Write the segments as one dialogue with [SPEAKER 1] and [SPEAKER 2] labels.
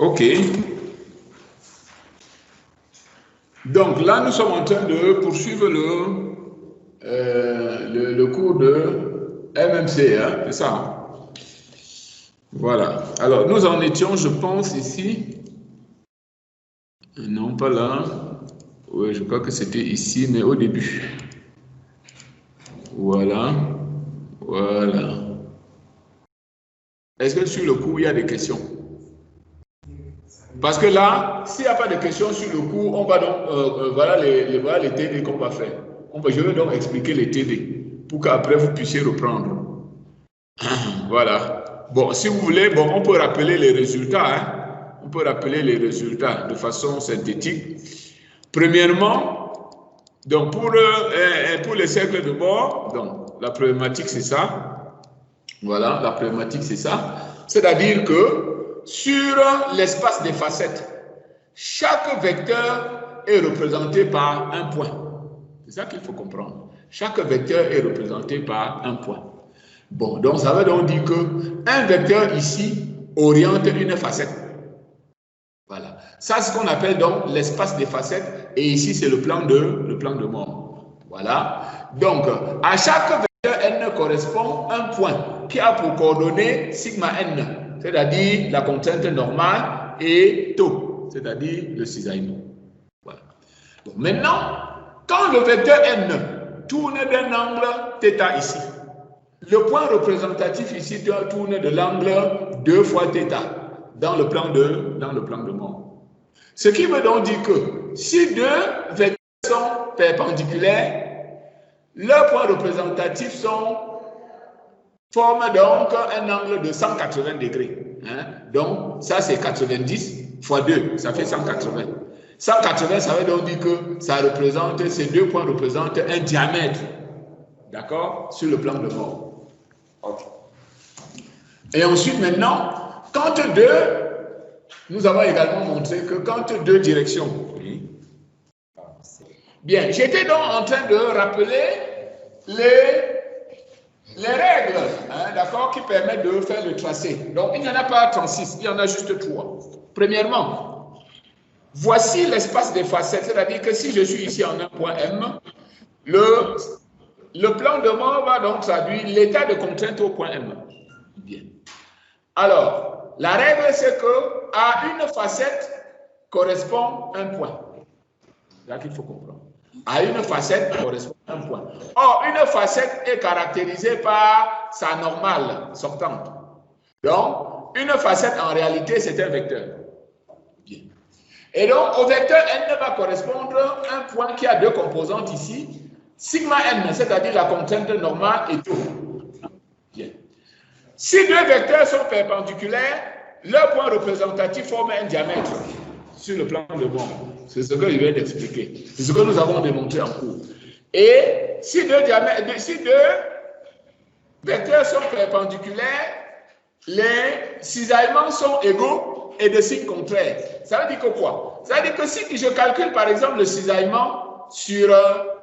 [SPEAKER 1] OK. Donc là, nous sommes en train de poursuivre le cours de MMC, hein, c'est ça. Voilà. Alors, nous en étions, je pense, ici. Non, pas là. Oui, je crois que c'était ici, mais au début. Voilà. Voilà. Est-ce que sur le cours, il y a des questions? Parce que là, s'il n'y a pas de questions sur le cours, on va donc, voilà les TD qu'on va faire. Je vais donc expliquer les TD pour qu'après vous puissiez reprendre. Voilà. Bon, si vous voulez, bon, on peut rappeler les résultats. Hein? On peut rappeler les résultats de façon synthétique. Premièrement, donc pour les cercles de bord, donc la problématique c'est ça. Voilà, la problématique c'est ça. C'est-à-dire que sur l'espace des facettes, chaque vecteur est représenté par un point. C'est ça qu'il faut comprendre. Chaque vecteur est représenté par un point. Bon, donc ça veut donc dire qu'un vecteur ici oriente une facette. Voilà. Ça, c'est ce qu'on appelle donc l'espace des facettes. Et ici, c'est le plan de mort. Voilà. Donc, à chaque vecteur n correspond un point qui a pour coordonnée sigma n, c'est-à-dire la contrainte normale, et tau, c'est-à-dire le cisaillement. Voilà. Bon, maintenant, quand le vecteur n tourne d'un angle θ ici, le point représentatif ici tourne de l'angle 2 fois θ dans le plan de mort. Ce qui veut donc dire que si deux vecteurs sont perpendiculaires, leurs points représentatifs forment donc un angle de 180 degrés. Hein? Donc, ça c'est 90 fois 2, ça fait 180. 180, ça veut donc dire que ces deux points représentent un diamètre, d'accord, sur le plan de mort. Okay. Et ensuite, maintenant, quand nous avons également montré que quand deux directions. Oui. Bien, j'étais donc en train de rappeler les règles, hein, d'accord, qui permettent de faire le tracé. Donc, il n'y en a pas 36, il y en a juste 3. Premièrement, voici l'espace des facettes, c'est-à-dire que si je suis ici en un point M, le plan de mort va donc traduire l'état de contrainte au point M. Bien. Alors, la règle, c'est qu'à une facette correspond un point. C'est là qu'il faut comprendre. À une facette correspond un point. Or, une facette est caractérisée par sa normale sortante. Donc, une facette, en réalité, c'est un vecteur. Bien. Et donc, au vecteur n va correspondre un point qui a deux composantes ici. Sigma n, c'est-à-dire la contrainte normale, et tau. Bien. Si deux vecteurs sont perpendiculaires, leur point représentatif forme un diamètre sur le plan de mort. C'est ce que je viens d'expliquer. C'est ce que nous avons démontré en cours. Et si deux vecteurs sont perpendiculaires, les cisaillements sont égaux et de signe contraire. Ça veut dire que quoi? Ça veut dire que si je calcule par exemple le cisaillement sur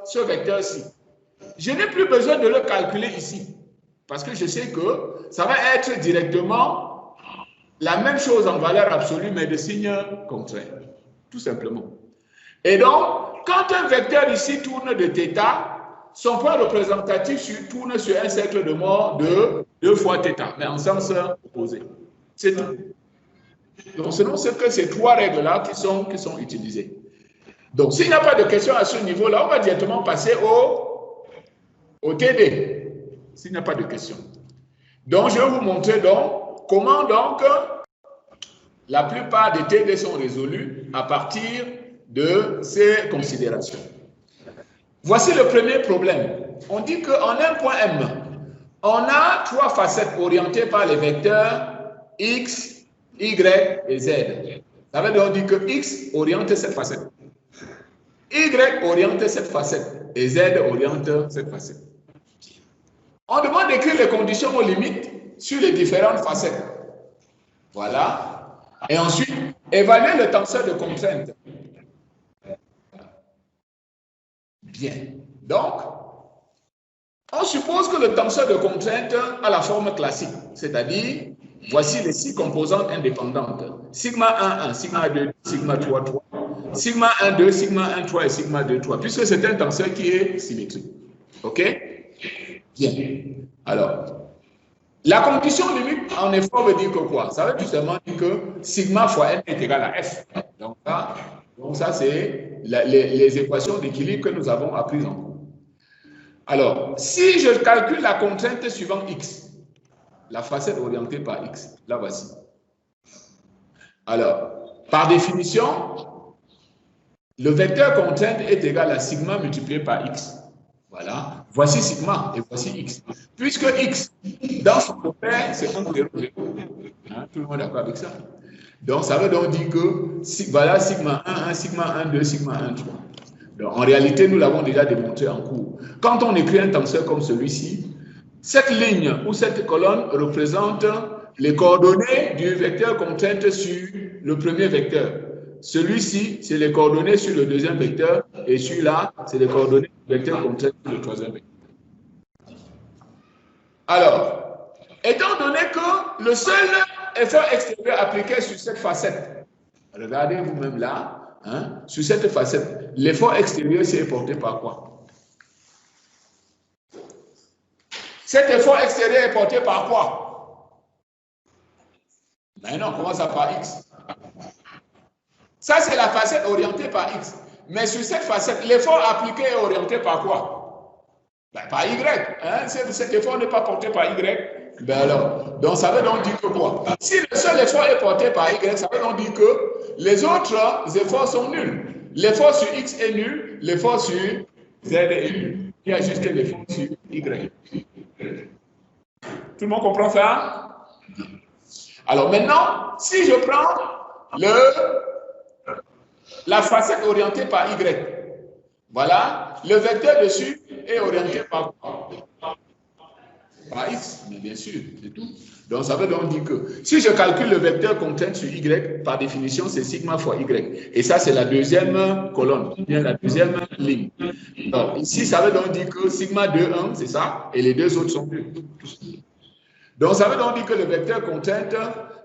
[SPEAKER 1] ce vecteur-ci, je n'ai plus besoin de le calculer ici. Parce que je sais que ça va être directement la même chose en valeur absolue, mais de signe contraire. Tout simplement. Et donc, quand un vecteur ici tourne de θ, son point représentatif tourne sur un cercle de mort de 2 fois θ, mais en sens opposé. C'est tout. Donc, selon ce que ces trois règles-là qui sont utilisées. Donc, s'il n'y a pas de question à ce niveau-là, on va directement passer au TD. S'il n'y a pas de question. Donc, je vais vous montrer donc comment donc la plupart des TD sont résolus à partir de ces considérations. Voici le premier problème. On dit qu'en un point M, on a trois facettes orientées par les vecteurs X, Y et Z. Ça veut donc dire que X oriente cette facette. Y oriente cette facette et Z oriente cette facette. On demande d'écrire les conditions aux limites sur les différentes facettes. Voilà. Et ensuite, évaluer le tenseur de contrainte. Bien. Donc, on suppose que le tenseur de contrainte a la forme classique, c'est-à-dire Voici les 6 composantes indépendantes. Sigma 1, 1, sigma 2, sigma 3, 3. Sigma 1, 2, sigma 1, 3 et sigma 2, 3. Puisque c'est un tenseur qui est symétrique. OK? Bien. Alors, la condition limite en effort veut dire que quoi? Ça veut tout simplement dire que sigma fois n est égal à f. Donc ça c'est les équations d'équilibre que nous avons apprises en cours. Alors, si je calcule la contrainte suivant x, la facette orientée par x, la voici. Alors, par définition, le vecteur contrainte est égal à sigma multiplié par x. Voilà. Voici sigma et voici x. Puisque x, dans son repère, c'est 1, 0, 0. Hein, tout le monde est d'accord avec ça? Donc, ça veut donc dire que voilà sigma 1, 1, sigma 1, 2, sigma 1, 3. Donc, en réalité, nous l'avons déjà démontré en cours. Quand on écrit un tenseur comme celui-ci, cette ligne ou cette colonne représente les coordonnées du vecteur contrainte sur le premier vecteur. Celui-ci, c'est les coordonnées sur le deuxième vecteur et celui-là, c'est les coordonnées du vecteur contrainte sur le troisième vecteur. Alors, étant donné que le seul effort extérieur appliqué sur cette facette, regardez vous-même là, hein, sur cette facette, l'effort extérieur c'est porté par quoi? Cet effort extérieur est porté par quoi? Ben non, comment ça par x? Ça, c'est la facette orientée par x. Mais sur cette facette, l'effort appliqué est orienté par quoi? Ben, par y. Hein? Si cet effort n'est pas porté par y, ben alors, donc ça veut donc dire que quoi? Si le seul effort est porté par y, ça veut donc dire que les autres efforts sont nuls. L'effort sur x est nul, l'effort sur z est nul. Il y a juste l'effort sur y. Tout le monde comprend ça? Alors maintenant, si je prends la facette orientée par y, voilà, le vecteur dessus est orienté par quoi? Par x, mais bien sûr, c'est tout. Donc ça veut donc dire que si je calcule le vecteur contrainte sur y, par définition, c'est sigma fois y. Et ça, c'est la deuxième colonne, bien la deuxième ligne. Donc ici, ça veut donc dire que sigma 2, 1, c'est ça, et les deux autres sont 2. Donc ça veut donc dire que le vecteur contrainte,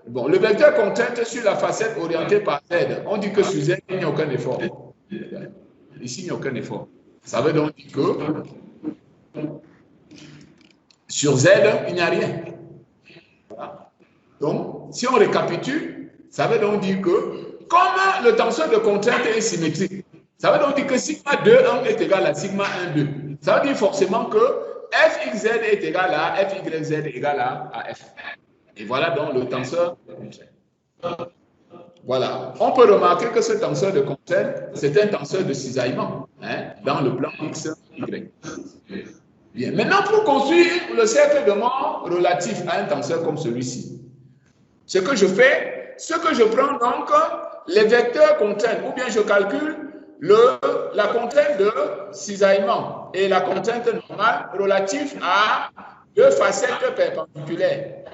[SPEAKER 1] bon, le vecteur contrainte sur la facette orientée par z, on dit que sur z, il n'y a aucun effort. Ici, il n'y a aucun effort. Ça veut donc dire que sur z, il n'y a rien. Voilà. Donc, si on récapitule, ça veut donc dire que comme le tenseur de contrainte est symétrique, ça veut donc dire que sigma 2, 1 est égal à sigma 1, 2. Ça veut dire forcément que fxz est égal à fyz égal à f. Et voilà donc le tenseur de contrainte. Voilà. On peut remarquer que ce tenseur de contrainte, c'est un tenseur de cisaillement, hein, dans le plan x, y. Bien. Maintenant, pour construire le cercle de Mohr relatif à un tenseur comme celui-ci, ce que je fais, ce que je prends donc les vecteurs contraintes, ou bien je calcule la contrainte de cisaillement et la contrainte normale relative à deux facettes perpendiculaires.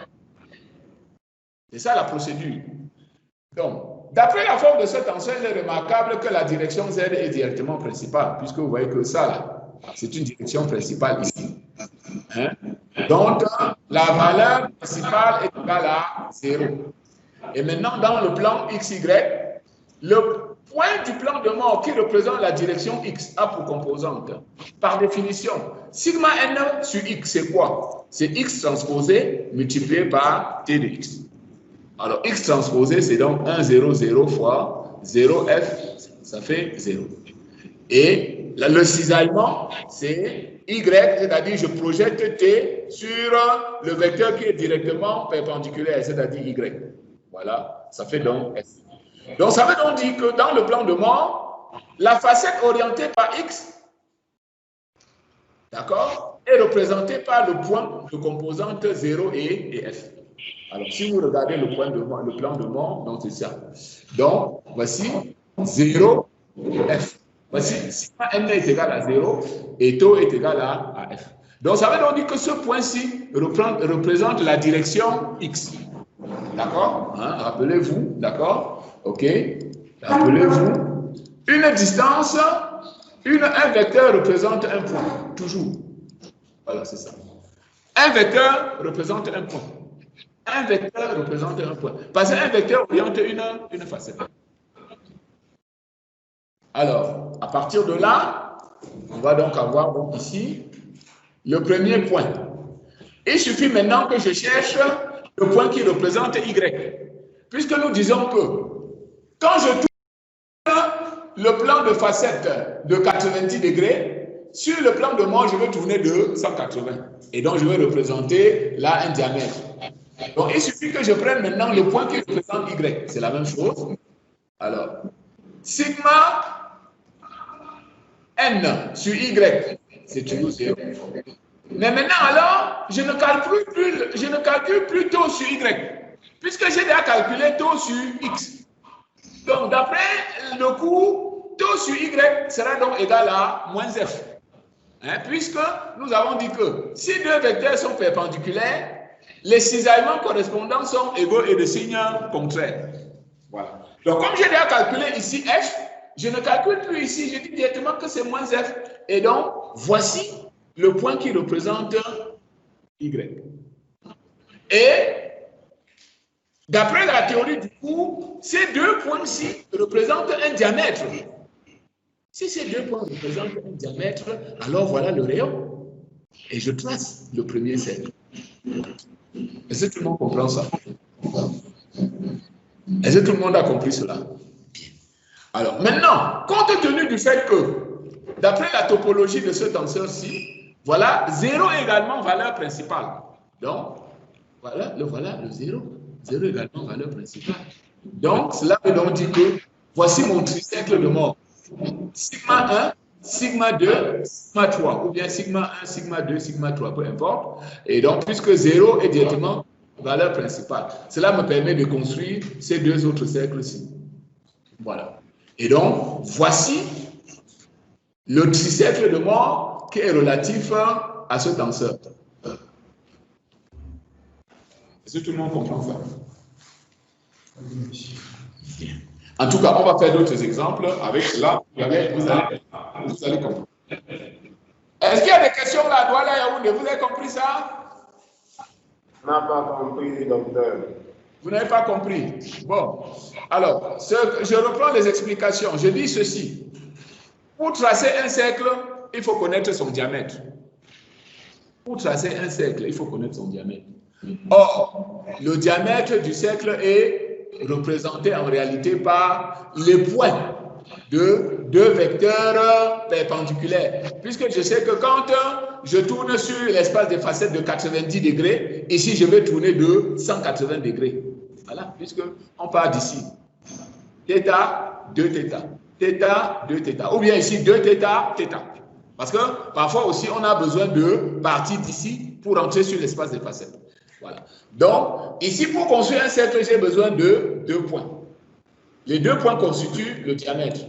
[SPEAKER 1] C'est ça la procédure. Donc, d'après la forme de ce tenseur, il est remarquable que la direction z est directement principale, puisque vous voyez que ça, là, c'est une direction principale ici. Hein? Donc, la valeur principale est égale à 0. Et maintenant, dans le plan XY, le point du plan de Mohr qui représente la direction X a pour composante, par définition, sigma n sur X, c'est quoi? C'est X transposé multiplié par T de X. Alors, X transposé, c'est donc 1, 0, 0 fois 0F, ça fait 0. Et le cisaillement, c'est Y, c'est-à-dire je projette T sur le vecteur qui est directement perpendiculaire, c'est-à-dire Y. Voilà, ça fait donc S. Donc, ça veut donc dire que dans le plan de Mohr, la facette orientée par X, d'accord, est représentée par le point de composante 0 et F. Alors, si vous regardez le plan de Mohr, donc c'est ça. Donc, voici 0, F. Voici, sigma n est égal à 0 et tau est égal à F. Donc, ça veut donc dire que ce point-ci représente la direction X. D'accord, hein? Rappelez-vous, d'accord? Ok. Rappelez-vous, une distance, un vecteur représente un point, toujours. Voilà, c'est ça. Un vecteur représente un point. Un vecteur représente un point. Parce qu'un vecteur oriente une facette. Alors, à partir de là, on va donc avoir donc ici le premier point. Il suffit maintenant que je cherche le point qui représente Y. Puisque nous disons que quand je tourne le plan de facette de 90 degrés, sur le plan de mort, je vais tourner de 180. Et donc, je vais représenter là un diamètre. Donc, il suffit que je prenne maintenant le point qui représente Y. C'est la même chose. Alors, sigma n sur Y, c'est toujours 0. Mais maintenant, alors, je ne calcule plus taux sur Y, puisque j'ai déjà calculé taux sur X. Donc, d'après le cours, taux sur Y sera donc égal à moins F. Hein, puisque nous avons dit que si deux vecteurs sont perpendiculaires, les cisaillements correspondants sont égaux et de signe contraire. Voilà. Donc, comme j'ai déjà calculé ici F, je ne calcule plus ici, je dis directement que c'est moins F. Et donc, voici le point qui représente Y. Et d'après la théorie du cours, ces deux points-ci représentent un diamètre. Si ces deux points représentent un diamètre, alors voilà le rayon. Et je trace le premier cercle. Est-ce que tout le monde comprend ça? Est-ce que tout le monde a compris cela? Bien. Alors, maintenant, compte tenu du fait que, d'après la topologie de ce tenseur-ci, voilà 0 également valeur principale. Donc, voilà le 0. 0 également valeur principale. Donc, cela veut donc dire que voici mon tricercle de mort. Sigma 1, sigma 2, sigma 3, ou bien sigma 1, sigma 2, sigma 3, peu importe. Et donc, puisque 0 est directement valeur principale, cela me permet de construire ces deux autres cercles-ci. Voilà. Et donc, voici le tricercle de mort qui est relatif à ce tenseur. Est-ce que tout le monde comprend ça? Bien. En tout cas, on va faire d'autres exemples avec là, vous allez comprendre. Est-ce qu'il y a des questions là, Douala Yaoundé? Vous avez compris ça?
[SPEAKER 2] On n'a pas compris, docteur.
[SPEAKER 1] Vous n'avez pas compris? Bon. Alors, je reprends les explications. Je dis ceci. Pour tracer un cercle, il faut connaître son diamètre. Pour tracer un cercle, il faut connaître son diamètre. Or, le diamètre du cercle est représenté en réalité par les points de deux vecteurs perpendiculaires. Puisque je sais que quand je tourne sur l'espace des facettes de 90 degrés, ici je vais tourner de 180 degrés. Voilà, puisque on part d'ici. Θ, 2 θ. Θ, 2 θ. Ou bien ici 2 θ, θ. Parce que parfois aussi on a besoin de partir d'ici pour entrer sur l'espace des facettes. Voilà. Donc, ici, pour construire un cercle, j'ai besoin de 2 points. Les 2 points constituent le diamètre.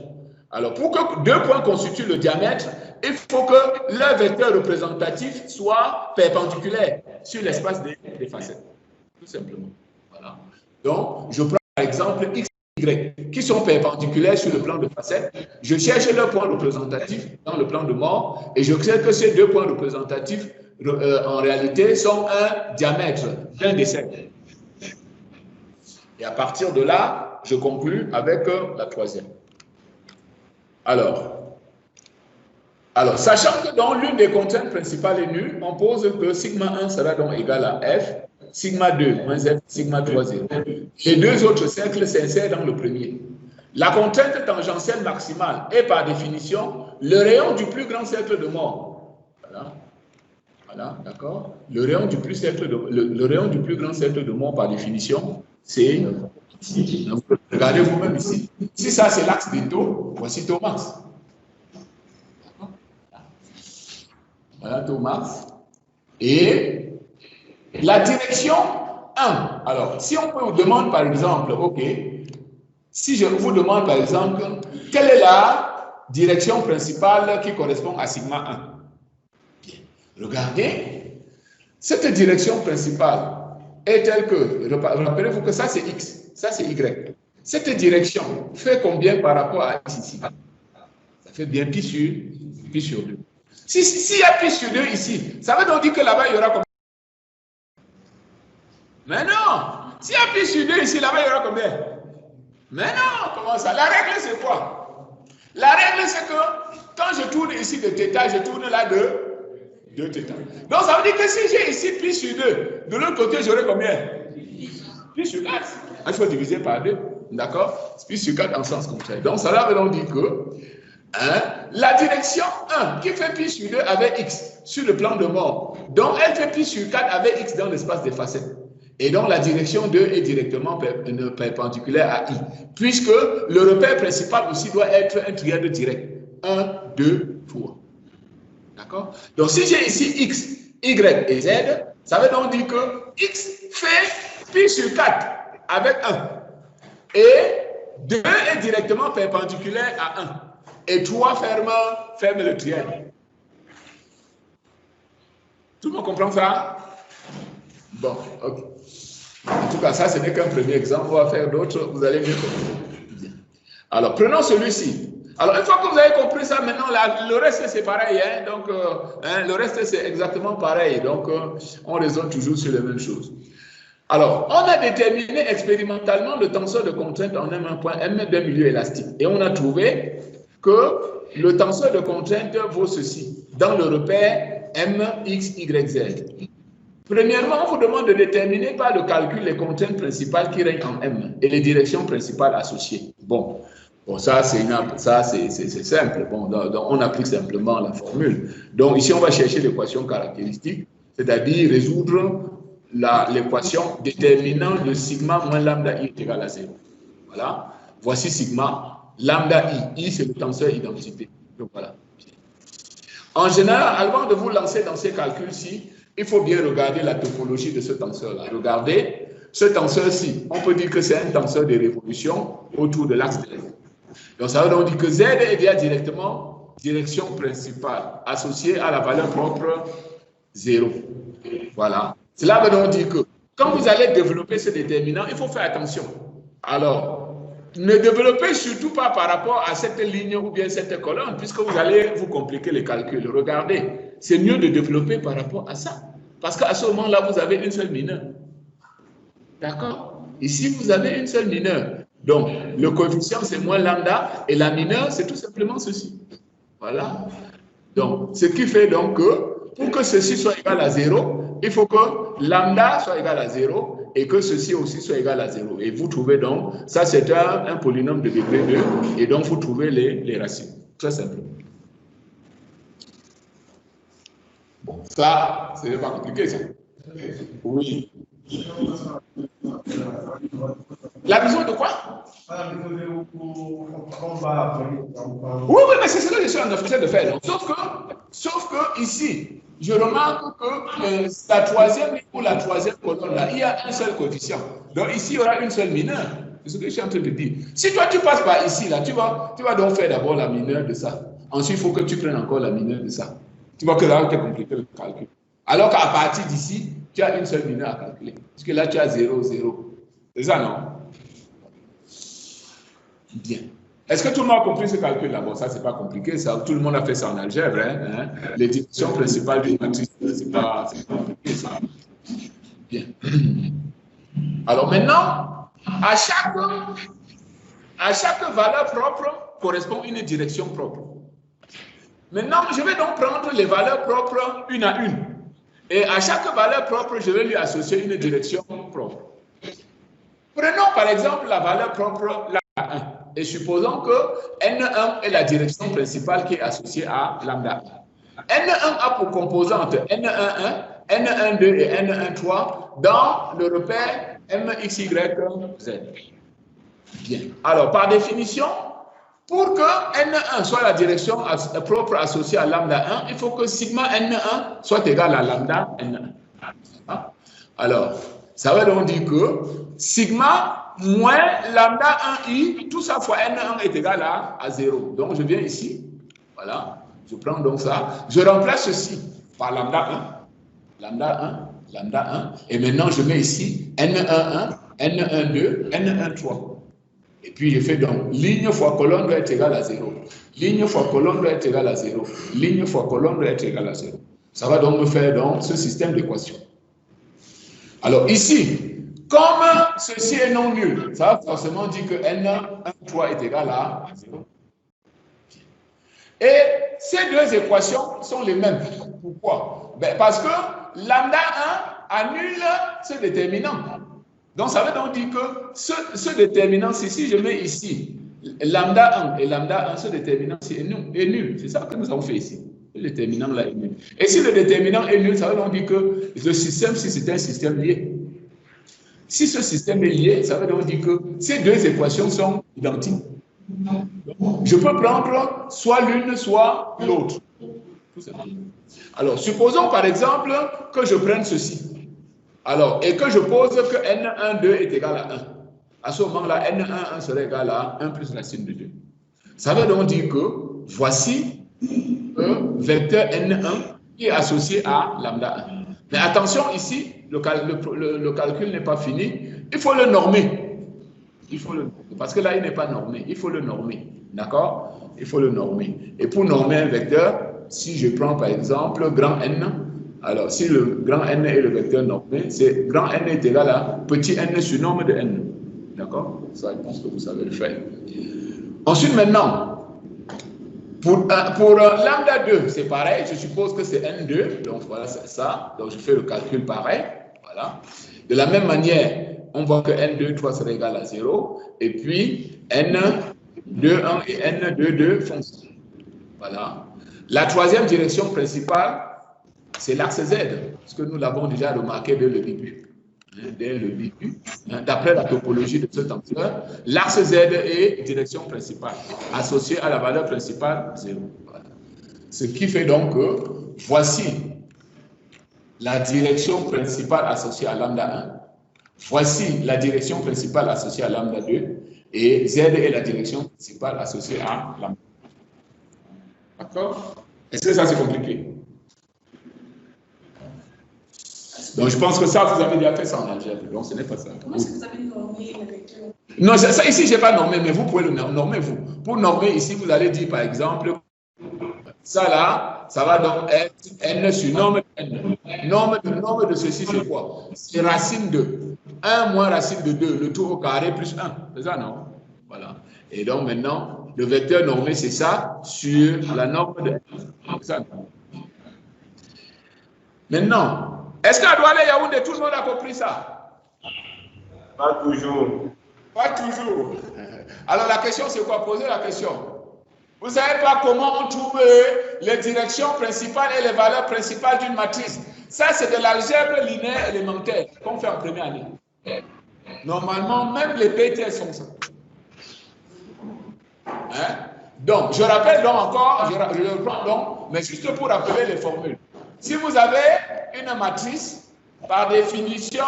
[SPEAKER 1] Alors, pour que 2 points constituent le diamètre, il faut que leur vecteur représentatif soit perpendiculaire sur l'espace des facettes. Tout simplement. Voilà. Donc, je prends par exemple X et Y, qui sont perpendiculaires sur le plan de facettes. Je cherche leur point représentatif dans le plan de mort, et je sais que ces 2 points représentatifs en réalité, sont un diamètre d'un des cercles. Et à partir de là, je conclue avec la troisième. Alors, sachant que dans l'une des contraintes principales est nulle, on pose que sigma 1 sera donc égal à F, sigma 2 moins F, sigma 3 0. Les deux autres cercles s'insèrent dans le premier. La contrainte tangentielle maximale est par définition le rayon du plus grand cercle de mort. Voilà. Voilà, d'accord. Le rayon du plus grand cercle de mort par définition, c'est ici. Donc, regardez vous-même ici. Si ça c'est l'axe des taux, voici taux max. Voilà taux max. Et la direction 1. Alors, si on vous demande par exemple, ok, si je vous demande par exemple, quelle est la direction principale qui correspond à sigma 1? Regardez, cette direction principale est telle que, rappelez-vous que ça c'est X, ça c'est Y. Cette direction fait combien par rapport à X ici? Ça fait bien pi sur 2. S'il y a pi sur 2 ici, ça veut donc dire que là-bas il y aura combien? Mais non. S'il y a pi sur 2 ici, là-bas, il y aura combien? Mais non, comment ça? La règle, c'est quoi? La règle, c'est que quand je tourne ici de θ, je tourne là de θ. Donc, ça veut dire que si j'ai ici pi sur 2, de l'autre côté, j'aurai combien? Pi sur 4. Il faut diviser par 2. D'accord? Pi sur 4 en sens contraire. Donc, ça veut donc dire que la direction 1 qui fait pi sur 2 avec x sur le plan de mort, donc elle fait pi sur 4 avec x dans l'espace des facettes. Et donc la direction 2 est directement perpendiculaire à i, puisque le repère principal aussi doit être un triangle direct. 1, 2, 3. D'accord? Donc si j'ai ici x, y et z, ça veut donc dire que x fait pi sur 4 avec 1. Et 2 est directement perpendiculaire à 1. Et 3 ferme le triangle. Tout le monde comprend ça? Bon, ok. En tout cas, ça, ce n'est qu'un premier exemple. On va faire d'autres, vous allez mieux comprendre. Alors, prenons celui-ci. Alors, une fois que vous avez compris ça, maintenant, le reste, c'est pareil. Hein? Donc, le reste, c'est exactement pareil. Donc, on raisonne toujours sur les mêmes choses. Alors, on a déterminé expérimentalement le tenseur de contrainte en M1 point M d'un milieu élastique. Et on a trouvé que le tenseur de contrainte vaut ceci, dans le repère M, X, Y, Z. Premièrement, on vous demande de déterminer par le calcul les contraintes principales qui règnent en M et les directions principales associées. Bon ça c'est simple. Bon, donc, on applique simplement la formule. Donc ici, on va chercher l'équation caractéristique, c'est-à-dire résoudre l'équation déterminant le sigma moins lambda i est égal à 0. Voilà. Voici sigma, lambda i. I, c'est le tenseur identité. Donc voilà. En général, avant de vous lancer dans ces calculs-ci, il faut bien regarder la topologie de ce tenseur-là. Regardez, ce tenseur-ci, on peut dire que c'est un tenseur de révolution autour de l'axe de Z. Donc, ça veut donc dire que Z est bien directement direction principale associée à la valeur propre 0. Voilà. Cela veut donc dire que quand vous allez développer ce déterminant, il faut faire attention. Alors, ne développez surtout pas par rapport à cette ligne ou bien cette colonne, puisque vous allez vous compliquer les calculs. Regardez, c'est mieux de développer par rapport à ça. Parce qu'à ce moment-là, vous avez une seule mineure. D'accord? Ici, vous avez une seule mineure. Donc, le coefficient, c'est moins lambda, et la mineure, c'est tout simplement ceci. Voilà. Donc, ce qui fait donc que, pour que ceci soit égal à 0, il faut que lambda soit égal à 0, et que ceci aussi soit égal à 0. Et vous trouvez donc, ça c'est un polynôme de degré 2, et donc vous trouvez les racines. Très simple. Bon, ça, ce n'est pas compliqué, ça. Oui. La vision de quoi? Oui, mais c'est ce que je suis en train de faire. Donc, sauf que ici, je remarque que la troisième ou la troisième colonne, là, il y a un seul coefficient. Donc ici, il y aura une seule mineure. C'est ce que je suis en train de dire. Si toi, tu passes par ici, là, tu vas donc faire d'abord la mineure de ça. Ensuite, il faut que tu prennes encore la mineure de ça. Tu vois que là, tu as compliqué le calcul. Alors qu'à partir d'ici, tu as une seule mineure à calculer. Parce que là, tu as 0, 0. C'est ça, non? Bien. Est-ce que tout le monde a compris ce calcul-là? Bon, ça, c'est pas compliqué. Ça, tout le monde a fait ça en algèbre. Hein? Les dimensions principales d'une matrice, c'est pas compliqué, ça. Bien. Alors maintenant, à chaque valeur propre correspond une direction propre. Maintenant, je vais donc prendre les valeurs propres une à une. Et à chaque valeur propre, je vais lui associer une direction propre. Prenons par exemple la valeur propre, la 1. Et supposons que N1 est la direction principale qui est associée à lambda 1. N1 a pour composante N11, N12 et N13 dans le repère MXY Z. Bien. Alors, par définition, pour que N1 soit la direction propre associée à lambda 1, il faut que sigma N1 soit égal à lambda N1. Alors, ça veut donc dire que sigma moins lambda 1i, tout ça fois N1 est égal à 0. Donc, je viens ici. Voilà. Je prends donc ça. Je remplace ceci par lambda 1. Lambda 1, lambda 1. Et maintenant, je mets ici N11, N12, N13. Et puis, je fais donc ligne fois colonne doit être égale à 0. Ligne fois colonne doit être égale à 0. Ligne fois colonne doit être égale à 0. Ça va donc me faire donc ce système d'équations. Alors ici, Comme ceci est non nul, ça va forcément dire que N1, 3 est égal à 0. Et ces deux équations sont les mêmes. Pourquoi? Ben parce que lambda 1 annule ce déterminant. Donc, ça veut donc dire que ce déterminant, si je mets ici lambda 1 et lambda 1, ce déterminant-ci est nul. C'est ça que nous avons fait ici. Le déterminant là est nul. Et si le déterminant est nul, ça veut donc dire que le système, si c'est un système lié. Si ce système est lié, ça veut donc dire que ces deux équations sont identiques. Je peux prendre soit l'une, soit l'autre. Alors, supposons par exemple que je prenne ceci. Alors, et que je pose que N1, 2 est égal à 1. À ce moment-là, N1, 1 serait égal à 1 plus racine de 2. Ça veut donc dire que voici un vecteur N1 qui est associé à lambda 1. Mais attention, ici, le calcul n'est pas fini. Il faut le normer. Parce que là, il n'est pas normé. Il faut le normer. D'accord? Il faut le normer. Et pour normer un vecteur, si je prends par exemple grand N, alors si le grand N est le vecteur normé, c'est grand N est égal à petit n sur norme de N. D'accord? Ça, je pense que vous savez le faire. Ensuite, maintenant, pour lambda 2, c'est pareil. Je suppose que c'est N2. Donc, voilà, c'est ça. Donc, je fais le calcul pareil. Voilà. De la même manière, on voit que N2, 3 serait égal à 0. Et puis, N2, 1 et N2, 2 font. Voilà. La troisième direction principale, c'est l'axe Z, parce que nous l'avons déjà remarqué dès le début. D'après la topologie de ce tenseur, l'axe Z est direction principale, associée à la valeur principale 0. Voilà. Ce qui fait donc que voici la direction principale associée à lambda 1, voici la direction principale associée à lambda 2, et Z est la direction principale associée à lambda 1. D'accord? Est-ce que ça c'est compliqué? Donc je pense que ça, vous avez déjà fait ça en algèbre, donc ce n'est pas ça.
[SPEAKER 3] Comment est-ce que vous avez normé le vecteur?
[SPEAKER 1] Non, ça ici, je n'ai pas normé, mais vous pouvez le normer, vous. Pour normer ici, vous allez dire par exemple, ça là, ça va donc être n sur norme de n. Norme de ceci, c'est quoi? C'est racine de 1 moins racine de 2, le tout au carré plus 1. C'est ça, non? Voilà. Et donc maintenant, le vecteur normé, c'est ça, sur la norme de n. C'est ça. Maintenant, est-ce qu'à Douala Yaoundé, tout le monde a compris ça?
[SPEAKER 2] Pas toujours.
[SPEAKER 1] Pas toujours. Alors la question, c'est quoi? Posez la question. Vous ne savez pas comment on trouve les directions principales et les valeurs principales d'une matrice. Ça, c'est de l'algèbre linéaire élémentaire qu'on fait en première année. Normalement, même les PTS sont ça. Hein? Donc, je rappelle donc encore, je le reprends donc, mais juste pour rappeler les formules. Si vous avez une matrice, par définition,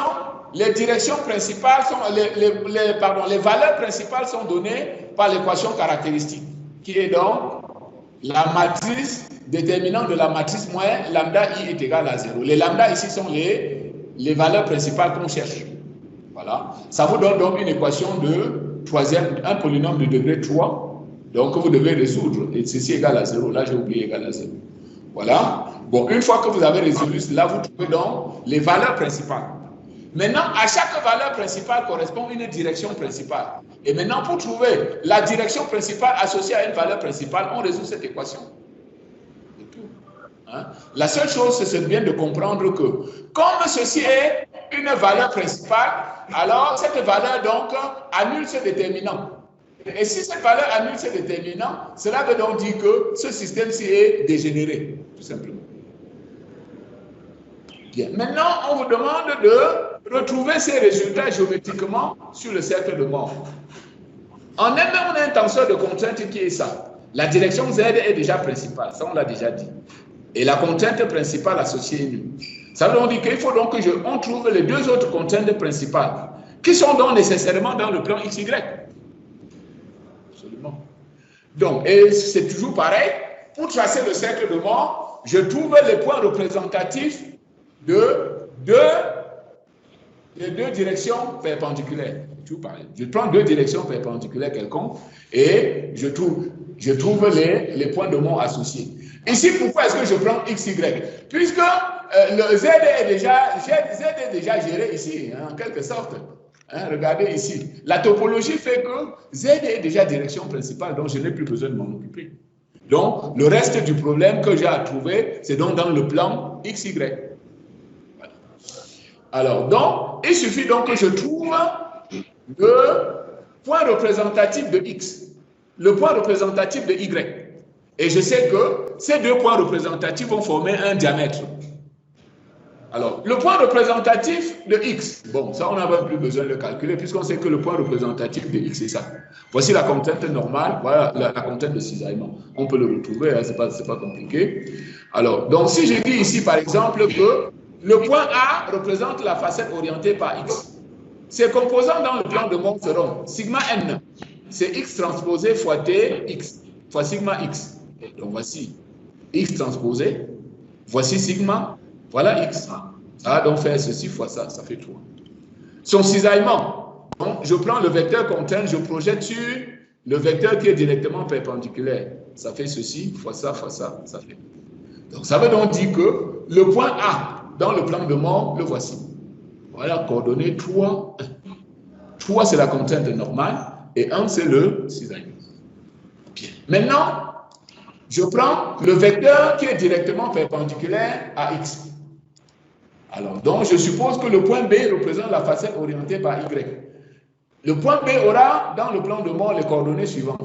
[SPEAKER 1] les directions principales sont, les valeurs principales sont données par l'équation caractéristique, qui est donc la matrice déterminante de la matrice moins lambda i est égal à 0. Les lambda ici sont les valeurs principales qu'on cherche. Voilà. Ça vous donne donc une équation de troisième, un polynôme de degré 3, donc que vous devez résoudre. Et ceci est égal à 0. Là, j'ai oublié égal à 0. Voilà. Bon, une fois que vous avez résolu cela, vous trouvez donc les valeurs principales. Maintenant, à chaque valeur principale correspond une direction principale. Et maintenant, pour trouver la direction principale associée à une valeur principale, on résout cette équation. C'est tout. Hein? La seule chose, c'est bien de comprendre que, comme ceci est une valeur principale, alors cette valeur donc annule ce déterminant. Et si cette valeur annule ce déterminant, cela veut donc dire que ce système-ci est dégénéré, tout simplement. Bien. Maintenant, on vous demande de retrouver ces résultats géométriquement sur le cercle de Moore. En M, on a un tenseur de contrainte qui est ça. La direction Z est déjà principale, ça on l'a déjà dit. Et la contrainte principale associée est nulle. Ça veut donc dire qu'il faut donc qu'on trouve les deux autres contraintes principales, qui sont donc nécessairement dans le plan XY. Absolument. Donc, et c'est toujours pareil, pour tracer le cercle de Moore, je trouve les points représentatifs de deux directions perpendiculaires. Tout pareil. Je prends deux directions perpendiculaires quelconques et je trouve les points de Moore associés. Ici, pourquoi est-ce que je prends XY? Puisque le Z est déjà géré ici, hein, en quelque sorte. Hein, regardez ici. La topologie fait que Z est déjà direction principale, donc je n'ai plus besoin de m'en occuper. Donc, le reste du problème que j'ai à trouver, c'est donc dans le plan XY. Voilà. Alors, donc, il suffit donc que je trouve le point représentatif de X, le point représentatif de Y. Et je sais que ces deux points représentatifs vont former un diamètre. Alors, le point représentatif de X, bon, ça on n'a pas plus besoin de le calculer puisqu'on sait que le point représentatif de X c'est ça. Voici la contrainte normale, voilà la contrainte de cisaillement. On peut le retrouver, hein, c'est pas compliqué. Alors, donc si je dis ici par exemple que le point A représente la facette orientée par X, ses composants dans le plan de Mond seront sigma n, c'est X transposé fois T X, fois sigma X. Donc voici X transposé, voici sigma, voilà X. Ça va donc faire ceci fois ça, ça fait 3. Son cisaillement, donc je prends le vecteur contrainte, je projette sur le vecteur qui est directement perpendiculaire. Ça fait ceci fois ça, ça fait. Donc ça veut donc dire que le point A dans le plan de Mond, le voici. Voilà, coordonnée 3, 1. 3 c'est la contrainte normale et 1 c'est le cisaillement. Bien. Maintenant, je prends le vecteur qui est directement perpendiculaire à X. Alors, donc, je suppose que le point B représente la facette orientée par Y. Le point B aura, dans le plan de Mond, les coordonnées suivantes.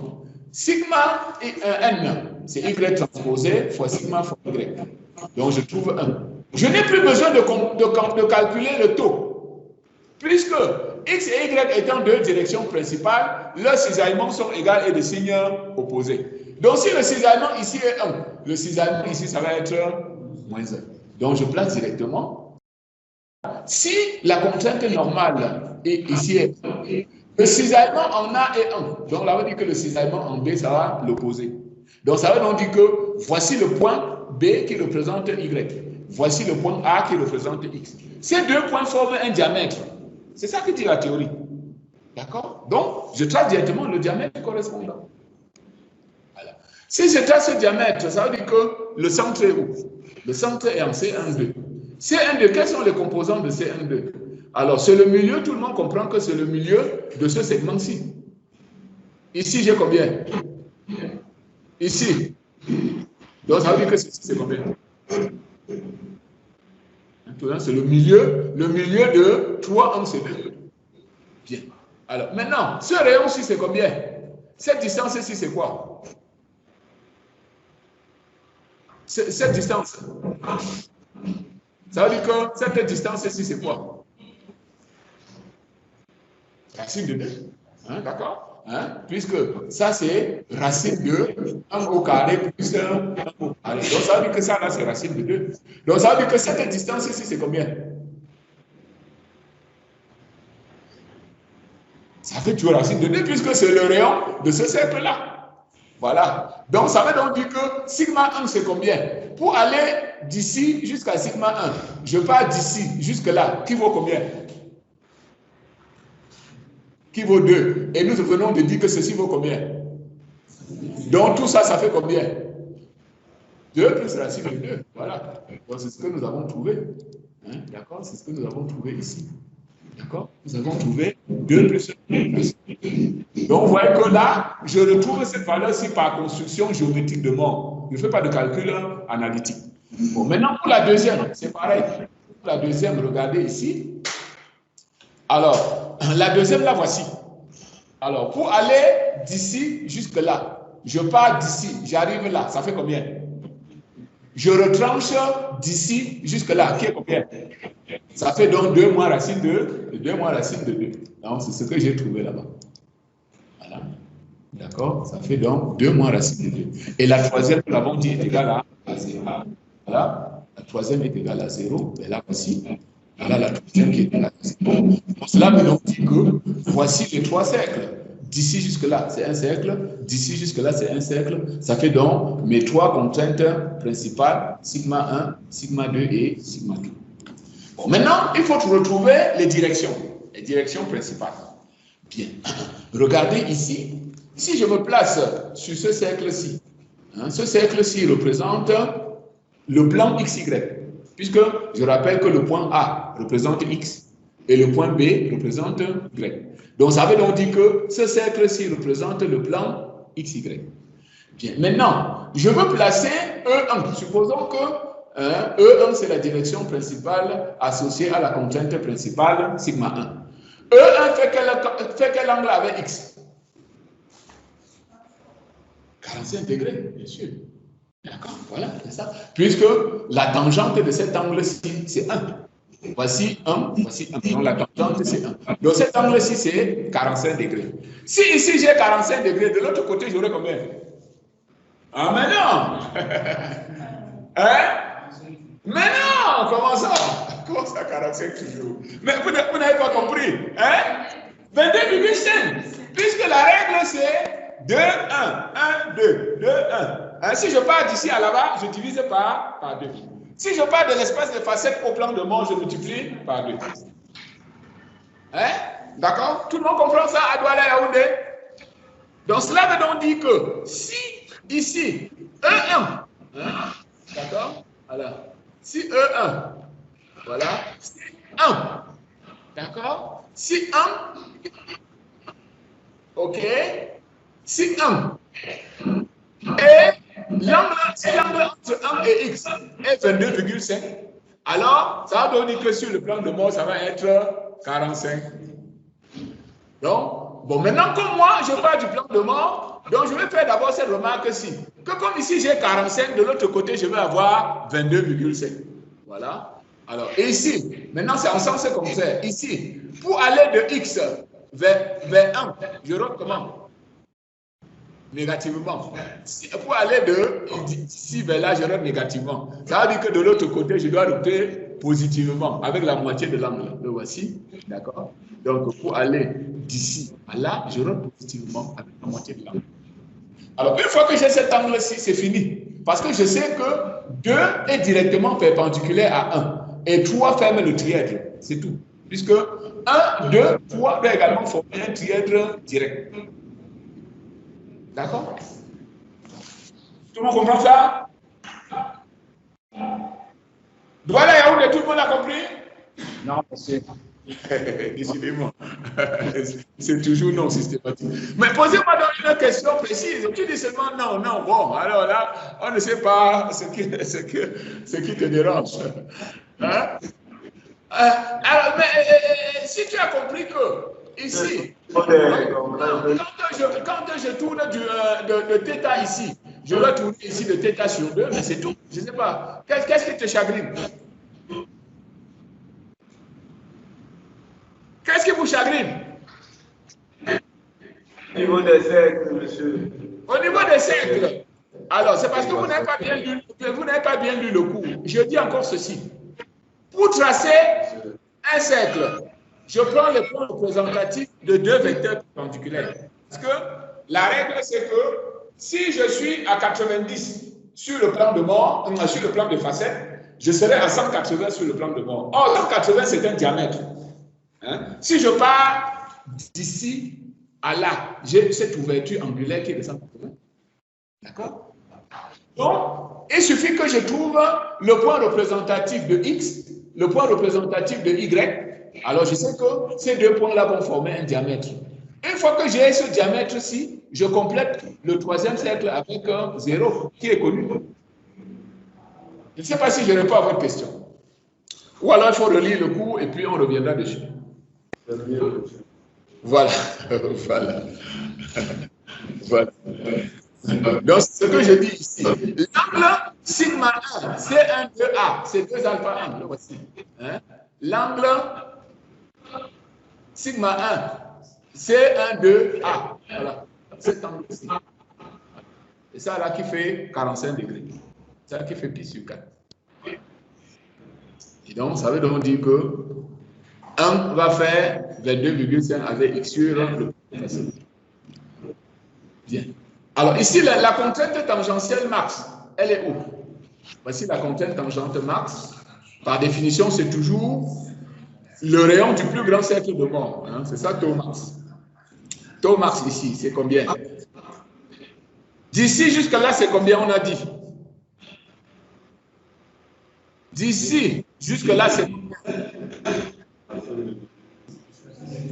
[SPEAKER 1] Sigma N, c'est Y transposé fois sigma fois Y. Donc, je trouve 1. Je n'ai plus besoin de calculer le taux. Puisque X et Y étant deux directions principales, leurs cisaillements sont égaux et de signes opposés. Donc, si le cisaillement ici est 1, le cisaillement ici, ça va être moins 1. Donc, je place directement. Si la contrainte normale est ici est 1, le cisaillement en A est 1. Donc, là, on dit que le cisaillement en B, ça va l'opposer. Donc, ça veut donc dire que voici le point B qui représente Y. Voici le point A qui représente X. Ces deux points forment un diamètre. C'est ça que dit la théorie. D'accord? Donc, je trace directement le diamètre correspondant. Voilà. Si je trace ce diamètre, ça veut dire que le centre est où? Le centre est en C1,2. C1,2, quels sont les composants de C1,2? Alors, c'est le milieu, tout le monde comprend que c'est le milieu de ce segment-ci. Ici, j'ai combien? Ici. Donc, ça veut dire que ceci, c'est combien? C'est le milieu de 3 en C2. Bien. Alors, maintenant, ce rayon-ci, c'est combien? Cette distance-ci, c'est quoi? Cette distance. Ça veut dire que cette distance-ci, c'est quoi? Racine de 2. Hein, d'accord? Hein? Puisque ça, c'est racine de 1 au carré plus 1 au carré. Donc, ça veut dire que ça, là, c'est racine de 2. Donc, ça veut dire que cette distance-ci, c'est combien? Ça fait toujours racine de 2 puisque c'est le rayon de ce cercle-là. Voilà. Donc, ça veut donc dire que sigma 1, c'est combien? Pour aller d'ici jusqu'à sigma 1, je pars d'ici jusque-là. Qui vaut combien? Qui vaut 2. Et nous venons de dire que ceci vaut combien? Donc, tout ça, ça fait combien? 2 plus racine de 2. Voilà. C'est ce que nous avons trouvé. Hein? D'accord? C'est ce que nous avons trouvé ici. D'accord? Nous avons trouvé 2 plus 1. Donc, vous voyez que là, je retrouve cette valeur-ci par construction géométrique de Mond. Je ne fais pas de calcul analytique. Bon, maintenant, pour la deuxième, c'est pareil. Pour la deuxième, regardez ici. Alors, la deuxième, la voici. Alors, pour aller d'ici jusque là, je pars d'ici, j'arrive là, ça fait combien? Je retranche d'ici jusque là, qui est combien? Ça fait donc 2 moins racine de 2 moins racine de 2. Donc, c'est ce que j'ai trouvé là-bas. Voilà. D'accord? Ça fait donc 2 moins racine de 2. Et la troisième, nous l'avons dit, est égale à 0. Voilà. La troisième est égale à 0. Et là, voici. Voilà la troisième qui est égale à 0. Donc, cela veut donc dire que voici les 3 cercles. D'ici jusque-là, c'est un cercle. D'ici jusque-là, c'est un cercle. Ça fait donc mes 3 contraintes principales, sigma 1, sigma 2 et sigma 2. Bon, maintenant, il faut retrouver les directions principales. Bien. Regardez ici. Si je me place sur ce cercle-ci, hein, ce cercle-ci représente le plan XY, puisque je rappelle que le point A représente X, et le point B représente Y. Donc, ça veut donc dire que ce cercle-ci représente le plan XY. Bien, maintenant, je veux placer E1. Supposons que E1, c'est la direction principale associée à la contrainte principale, sigma 1. E1 fait quel angle avec X? 45 degrés, bien sûr. D'accord, voilà, c'est ça. Puisque la tangente de cet angle-ci, c'est 1. Voici 1, voici 1. Donc la tangente, c'est 1. Donc cet angle-ci, c'est 45 degrés. Si ici, j'ai 45 degrés, de l'autre côté, j'aurai combien? Ah, mais non. Hein? Mais non, comment ça? Comment ça, 45 toujours? Mais vous n'avez pas compris. Hein? 22,5. Puisque la règle, c'est 2, 1, 1, 2, 2, 1. Hein, si je pars d'ici à là-bas, je divise par 2. Si je pars de l'espace de facette au plan de mort, je multiplie par 2. Hein? D'accord? Tout le monde comprend ça à Douala Yaoundé? Donc cela veut donc dire que si ici, E1, hein? D'accord? Alors, si E1, voilà, si 1, d'accord? Si 1, ok? Si 1, et l'angle entre 1 et X est 22,5, alors ça va dire que sur le plan de mort, ça va être 45. Donc, bon, maintenant, comme moi, je pars du plan de mort, donc je vais faire d'abord cette remarque-ci. Que comme ici, j'ai 45, de l'autre côté, je vais avoir 22,5. Voilà. Alors, et ici, maintenant, c'est en sens contraire. Ici, pour aller de X vers 1, je rote comment? Négativement. Pour aller d'ici vers là, je rote négativement. Ça veut dire que de l'autre côté, je dois roter positivement, avec la moitié de l'angle. Le voici. D'accord? Donc, pour aller d'ici à là, je rote positivement avec la moitié de l'angle. Alors, une fois que j'ai cet angle-ci, c'est fini. Parce que je sais que 2 est directement perpendiculaire à 1. Et 3 ferme le trièdre. C'est tout. Puisque 1, 2, 3 doit également former un trièdre direct. D'accord? Tout le monde comprend ça? Voilà, Yaoundé, tout le monde a compris?
[SPEAKER 2] Non, monsieur.
[SPEAKER 1] Décidément. C'est toujours non systématique. Mais posez-moi donc une question précise. Tu dis seulement non, non. Bon, alors là, on ne sait pas ce qui te dérange. Hein? Alors, mais si tu as compris que ici, quand je tourne de θ ici, je dois tourner ici de θ sur 2, mais c'est tout. Je ne sais pas. Qu'est-ce qui te chagrine? Qu'est-ce qui vous chagrine?
[SPEAKER 2] Au niveau des cercles, monsieur.
[SPEAKER 1] Au niveau des cercles. Alors, c'est parce que vous n'avez pas bien lu le cours. Je dis encore ceci. Pour tracer un cercle, je prends le point représentatif de 2 vecteurs perpendiculaires. Parce que la règle, c'est que si je suis à 90 sur le plan de mort, sur le plan de facette, je serai à 180 sur le plan de mort. Or, 180, c'est un diamètre. Hein? Si je pars d'ici à là, j'ai cette ouverture angulaire qui est de 180. D'accord? Donc, il suffit que je trouve le point représentatif de X, le point représentatif de Y. Alors, je sais que ces 2 points-là vont former un diamètre. Une fois que j'ai ce diamètre-ci, je complète le 3e cercle avec un 0 qui est connu. Je ne sais pas si je réponds à votre question. Ou alors, il faut relire le cours et puis on reviendra dessus. Voilà. Voilà. Voilà. Donc, ce que je dis ici, l'angle sigma 1, c'est 1, 2A, c'est 2 alpha 1, le voici. Hein? L'angle sigma 1, c'est 1, 2A. Voilà, cet angle-ci. Et ça là qui fait 45 degrés. Ça qui fait pi sur 4. Et donc, ça veut donc dire que 1 va faire 22,5 avec X sur le facile. Bien. Alors ici, la contrainte tangentielle max, elle est où? Voici la contrainte tangente max. Par définition, c'est toujours le rayon du plus grand cercle de mort. Hein? C'est ça, taux max. Taux max ici, c'est combien? D'ici jusqu'à là, c'est combien on a dit? D'ici jusque là, c'est combien?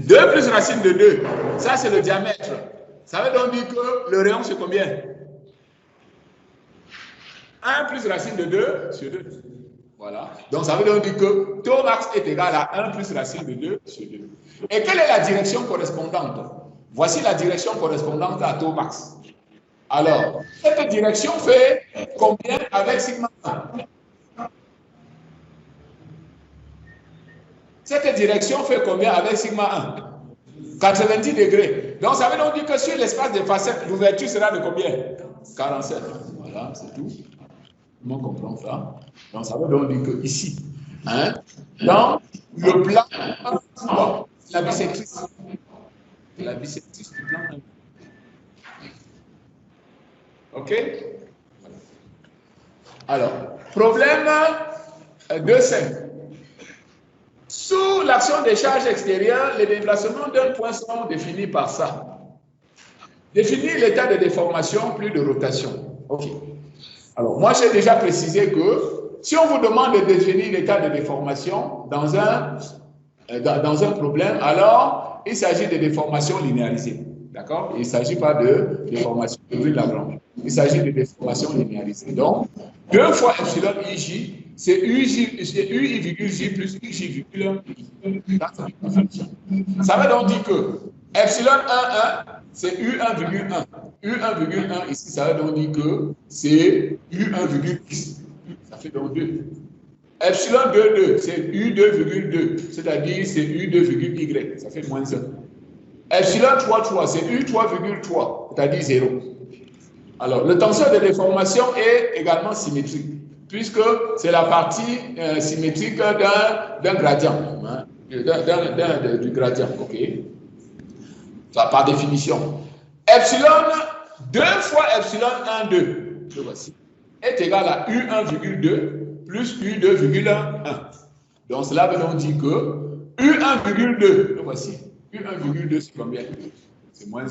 [SPEAKER 1] 2 plus racine de 2, ça c'est le diamètre. Ça veut donc dire que le rayon c'est combien? 1 plus racine de 2 sur 2. Voilà. Donc ça veut donc dire que taux max est égal à 1 plus racine de 2 sur 2. Et quelle est la direction correspondante? Voici la direction correspondante à taux max. Alors, cette direction fait combien avec sigma 1? Cette direction fait combien avec sigma 1? 90 degrés. Donc, ça veut donc dire que sur l'espace des facettes, l'ouverture sera de combien? 47. Voilà, c'est tout. Comment comprendre ça? Donc, ça veut donc dire que ici, hein, dans le plan 1, la bisectrice. La bisectrice du plan 1. OK? Alors, problème 2.5. Sous l'action des charges extérieures, les déplacements d'un point sont définis par ça. Définir l'état de déformation plus de rotation. OK. Alors, moi, j'ai déjà précisé que si on vous demande de définir l'état de déformation dans un problème, alors il s'agit de déformation linéarisée. D'accord? Il ne s'agit pas de déformation de Lagrange. Il s'agit de déformation linéarisée. Donc, 2 fois epsilon ij, c'est ui virgule j plus uj virgule i. Ça veut donc dire que epsilon 1, 1, c'est u1 virgule 1. u1 virgule 1, ici, ça veut donc dire que c'est u1 virgule x. Ça fait donc 2. Epsilon 2, 2, c'est u2 virgule 2, c'est-à-dire c'est u2 virgule y. Ça fait moins 1. Epsilon 3, 3, c'est U3,3, c'est-à-dire 0. Alors, le tenseur de déformation est également symétrique, puisque c'est la partie symétrique d'un gradient, hein, du gradient, ok? Ça, par définition. Epsilon 2 fois epsilon 1, 2, le voici, est égal à U1,2 plus U2,1. Donc, cela veut donc dire que U1,2, le voici. U1,2 c'est combien? C'est moins 1.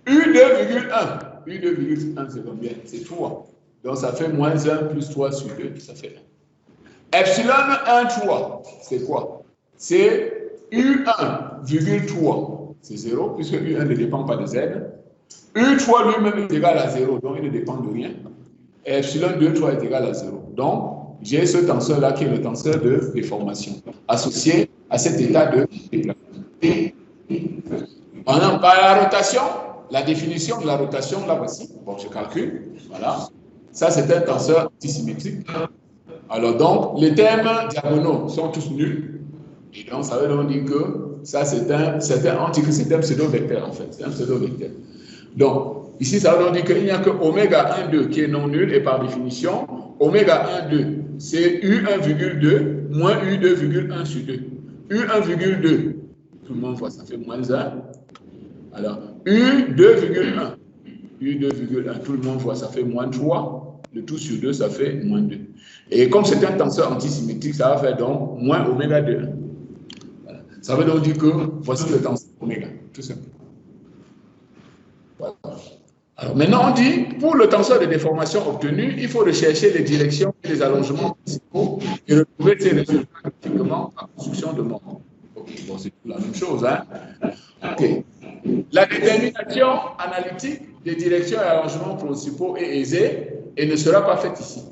[SPEAKER 1] U2,1. U2,1 c'est combien? C'est 3. Donc ça fait moins 1 plus 3 sur 2, ça fait 1. Epsilon 1, 3, c'est quoi? C'est U1,3. C'est 0, puisque U1 ne dépend pas de Z. U3 lui-même est égal à 0, donc il ne dépend de rien. Et epsilon 2, 3 est égal à 0. Donc, j'ai ce tenseur-là qui est le tenseur de déformation, associé à cet état de déplacement. Par la rotation, la définition de la rotation, là voici. Bon, je calcule. Voilà. Ça, c'est un tenseur antisymétrique. Alors, donc, les termes diagonaux sont tous nuls. Et donc, ça veut donc dire que ça, c'est un pseudo-vecteur, en fait. C'est un pseudo-vecteur. Donc, ici, ça veut donc dire qu'il n'y a que oméga 1, 2 qui est non nul. Et par définition, oméga 1, 2, c'est U1,2 moins U2,1 sur 2. U1,2. Tout le monde voit, ça fait moins 1. Alors, U2,1. U2,1, tout le monde voit, ça fait moins 3. Le tout sur 2, ça fait moins 2. Et comme c'est un tenseur antisymétrique, ça va faire donc moins oméga de 1. Voilà. Ça veut donc dire que voici le tenseur oméga, tout simplement. Voilà. Alors maintenant, on dit, pour le tenseur de déformation obtenu, il faut rechercher les directions et les allongements principaux et retrouver ces résultats graphiquement en construction de moment. Bon, c'est la même chose, hein? OK. La détermination analytique des directions et allongements principaux est aisée et ne sera pas faite ici.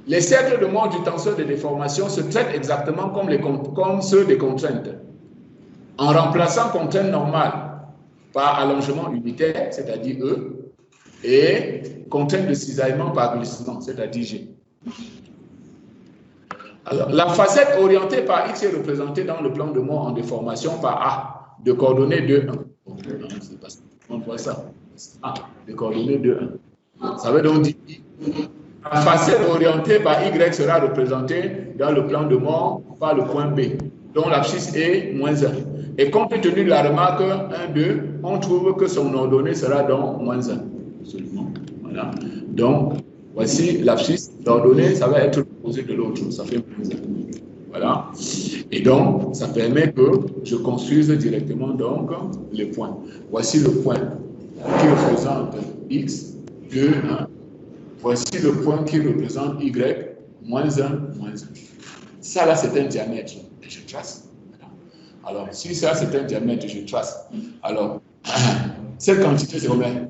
[SPEAKER 1] Les cercles de mort du tenseur de déformation se traitent exactement comme ceux des contraintes. En remplaçant contrainte normale par allongement unitaire, c'est-à-dire E, et contrainte de cisaillement par glissement, c'est-à-dire G. Alors, la facette orientée par X est représentée dans le plan de mort en déformation par A, de coordonnées 2, 1. On voit ça. A, de coordonnées 2, 1. Ça veut donc dire que la facette orientée par Y sera représentée dans le plan de mort par le point B, dont l'abscisse est moins 1. Et compte tenu de la remarque 1, 2, on trouve que son ordonnée sera donc moins 1. Absolument. Voilà. Donc, voici l'abscisse. L'ordonnée, ça va être l'opposé de l'autre. Ça fait moins 1. Voilà. Et donc, ça permet que je construise directement donc les points. Voici le point qui représente X, 2, 1. Voici le point qui représente Y, moins 1, moins 1. Ça, là, c'est un diamètre. Et je trace. Voilà. Alors, si ça c'est un diamètre, je trace. Alors, cette quantité, c'est combien?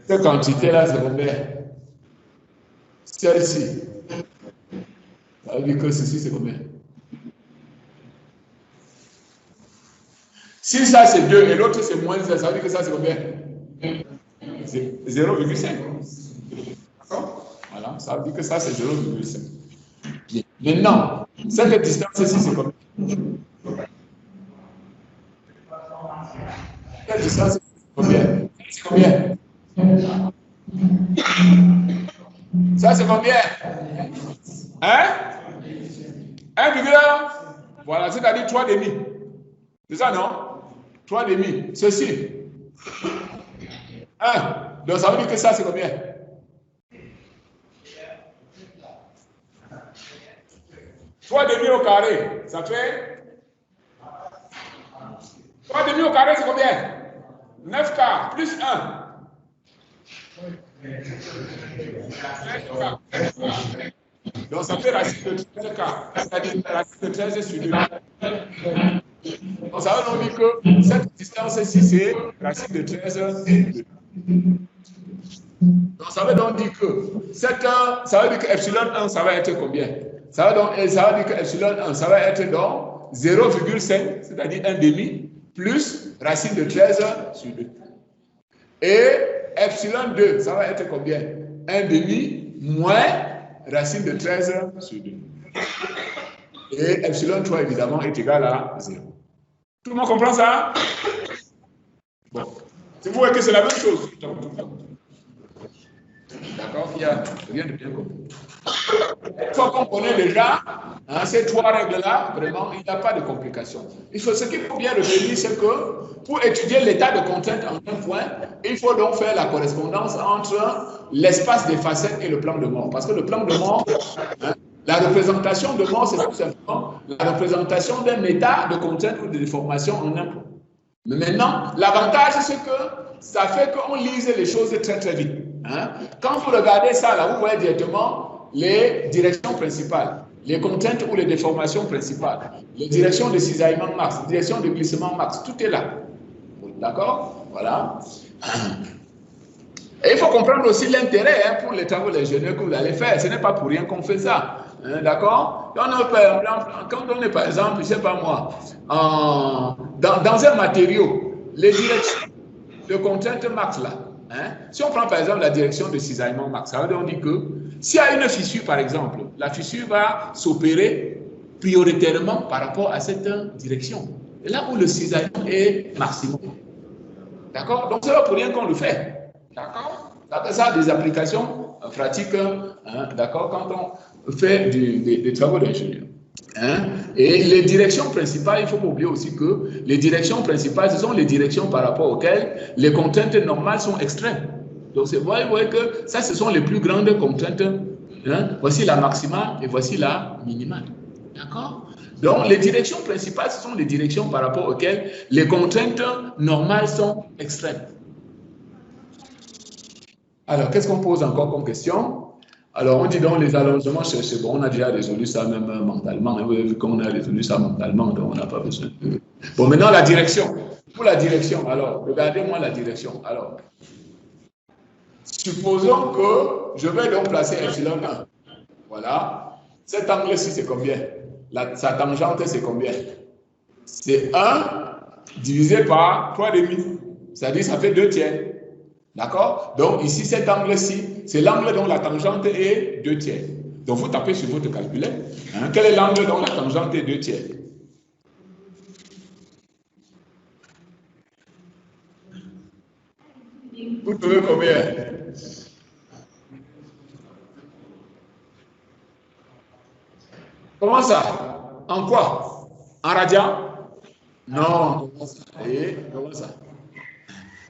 [SPEAKER 1] Cette quantité-là, c'est combien? Celle-ci. Ça veut dire que ceci, c'est combien? Si ça, c'est 2 et l'autre, c'est moins 1, ça veut dire que ça, c'est combien? C'est 0,5. D'accord? Voilà, ça veut dire que ça, c'est 0,5. Maintenant, cette distance-ci, c'est combien? Cette distance, c'est combien? C'est combien? Ça, c'est combien? Hein? 1,1. Voilà, c'est-à-dire 3,5. C'est ça, non? 3,5. Ceci. 1. Donc, ça veut dire que ça, c'est combien? Trois demi au carré, ça fait 3 demi au carré, c'est combien? 9K plus 1. Donc ça fait racine de 13K, c'est-à-dire racine de 13 sur 2. Donc ça veut dire que cette distance-ci, c'est racine de 13 sur 2. Donc ça veut donc dire que ça veut dire que epsilon 1, ça va être combien? Ça veut dire que epsilon 1, ça va être donc 0,5, c'est-à-dire 1 demi, plus racine de 13 sur 2. Et epsilon 2, ça va être combien? 1 demi moins racine de 13 sur 2. Et epsilon 3, évidemment, est égal à 0. Tout le monde comprend ça? Bon. Vous voyez que c'est la même chose. D'accord? Il n'y a rien de bien compris. Une fois qu'on connaît déjà ces trois règles-là, vraiment, il n'y a pas de complications. Ce qu'il faut bien retenir, c'est que pour étudier l'état de contrainte en un point, il faut donc faire la correspondance entre l'espace des facettes et le plan de mort. Parce que le plan de mort, la représentation de mort, c'est tout simplement la représentation d'un état de contrainte ou de déformation en un point. Mais maintenant, l'avantage, c'est que ça fait qu'on lise les choses très très vite. Quand vous regardez ça, là, vous voyez directement les directions principales, les contraintes ou les déformations principales, les directions de cisaillement max, les directions de glissement max, tout est là. D'accord? Voilà. Et il faut comprendre aussi l'intérêt pour les travaux d'ingénieur que vous allez faire. Ce n'est pas pour rien qu'on fait ça. D'accord? Quand on est, par exemple, je ne sais pas moi, dans un matériau, les directions de contrainte max là, si on prend par exemple la direction de cisaillement max, ça veut dire que s'il y a une fissure par exemple, la fissure va s'opérer prioritairement par rapport à cette direction. Et là où le cisaillement est maximum. D'accord? Donc, c'est pas pour rien qu'on le fait. D'accord? Ça a des applications pratiques, d'accord, quand on fait des travaux d'ingénieur. Et les directions principales, il ne faut pas oublier aussi que les directions principales, ce sont les directions par rapport auxquelles les contraintes normales sont extrêmes. Donc, vous voyez que ça, ce sont les plus grandes contraintes. Voici la maximale et voici la minimale. D'accord? Donc, les directions principales, ce sont les directions par rapport auxquelles les contraintes normales sont extrêmes. Alors, qu'est-ce qu'on pose encore comme question? Alors, on dit donc les allongements, c'est bon, on a déjà résolu ça même mentalement. Vous avez vu qu'on a résolu ça mentalement, donc on n'a pas besoin de... Bon, maintenant, la direction. Pour la direction, alors, regardez-moi la direction. Alors, supposons que je vais donc placer epsilon 1. Voilà. Cet angle-ci, c'est combien? Sa tangente, c'est combien? C'est 1 divisé par 3,5. C'est-à-dire, ça fait 2 tiers. D'accord? Donc, ici, cet angle-ci, c'est l'angle dont la tangente est 2 tiers. Donc, vous tapez sur votre calculateur. Quel est l'angle dont la tangente est 2 tiers? Vous trouvez combien? Comment ça? En quoi? En radian? Non. Comment ça? Comment ça?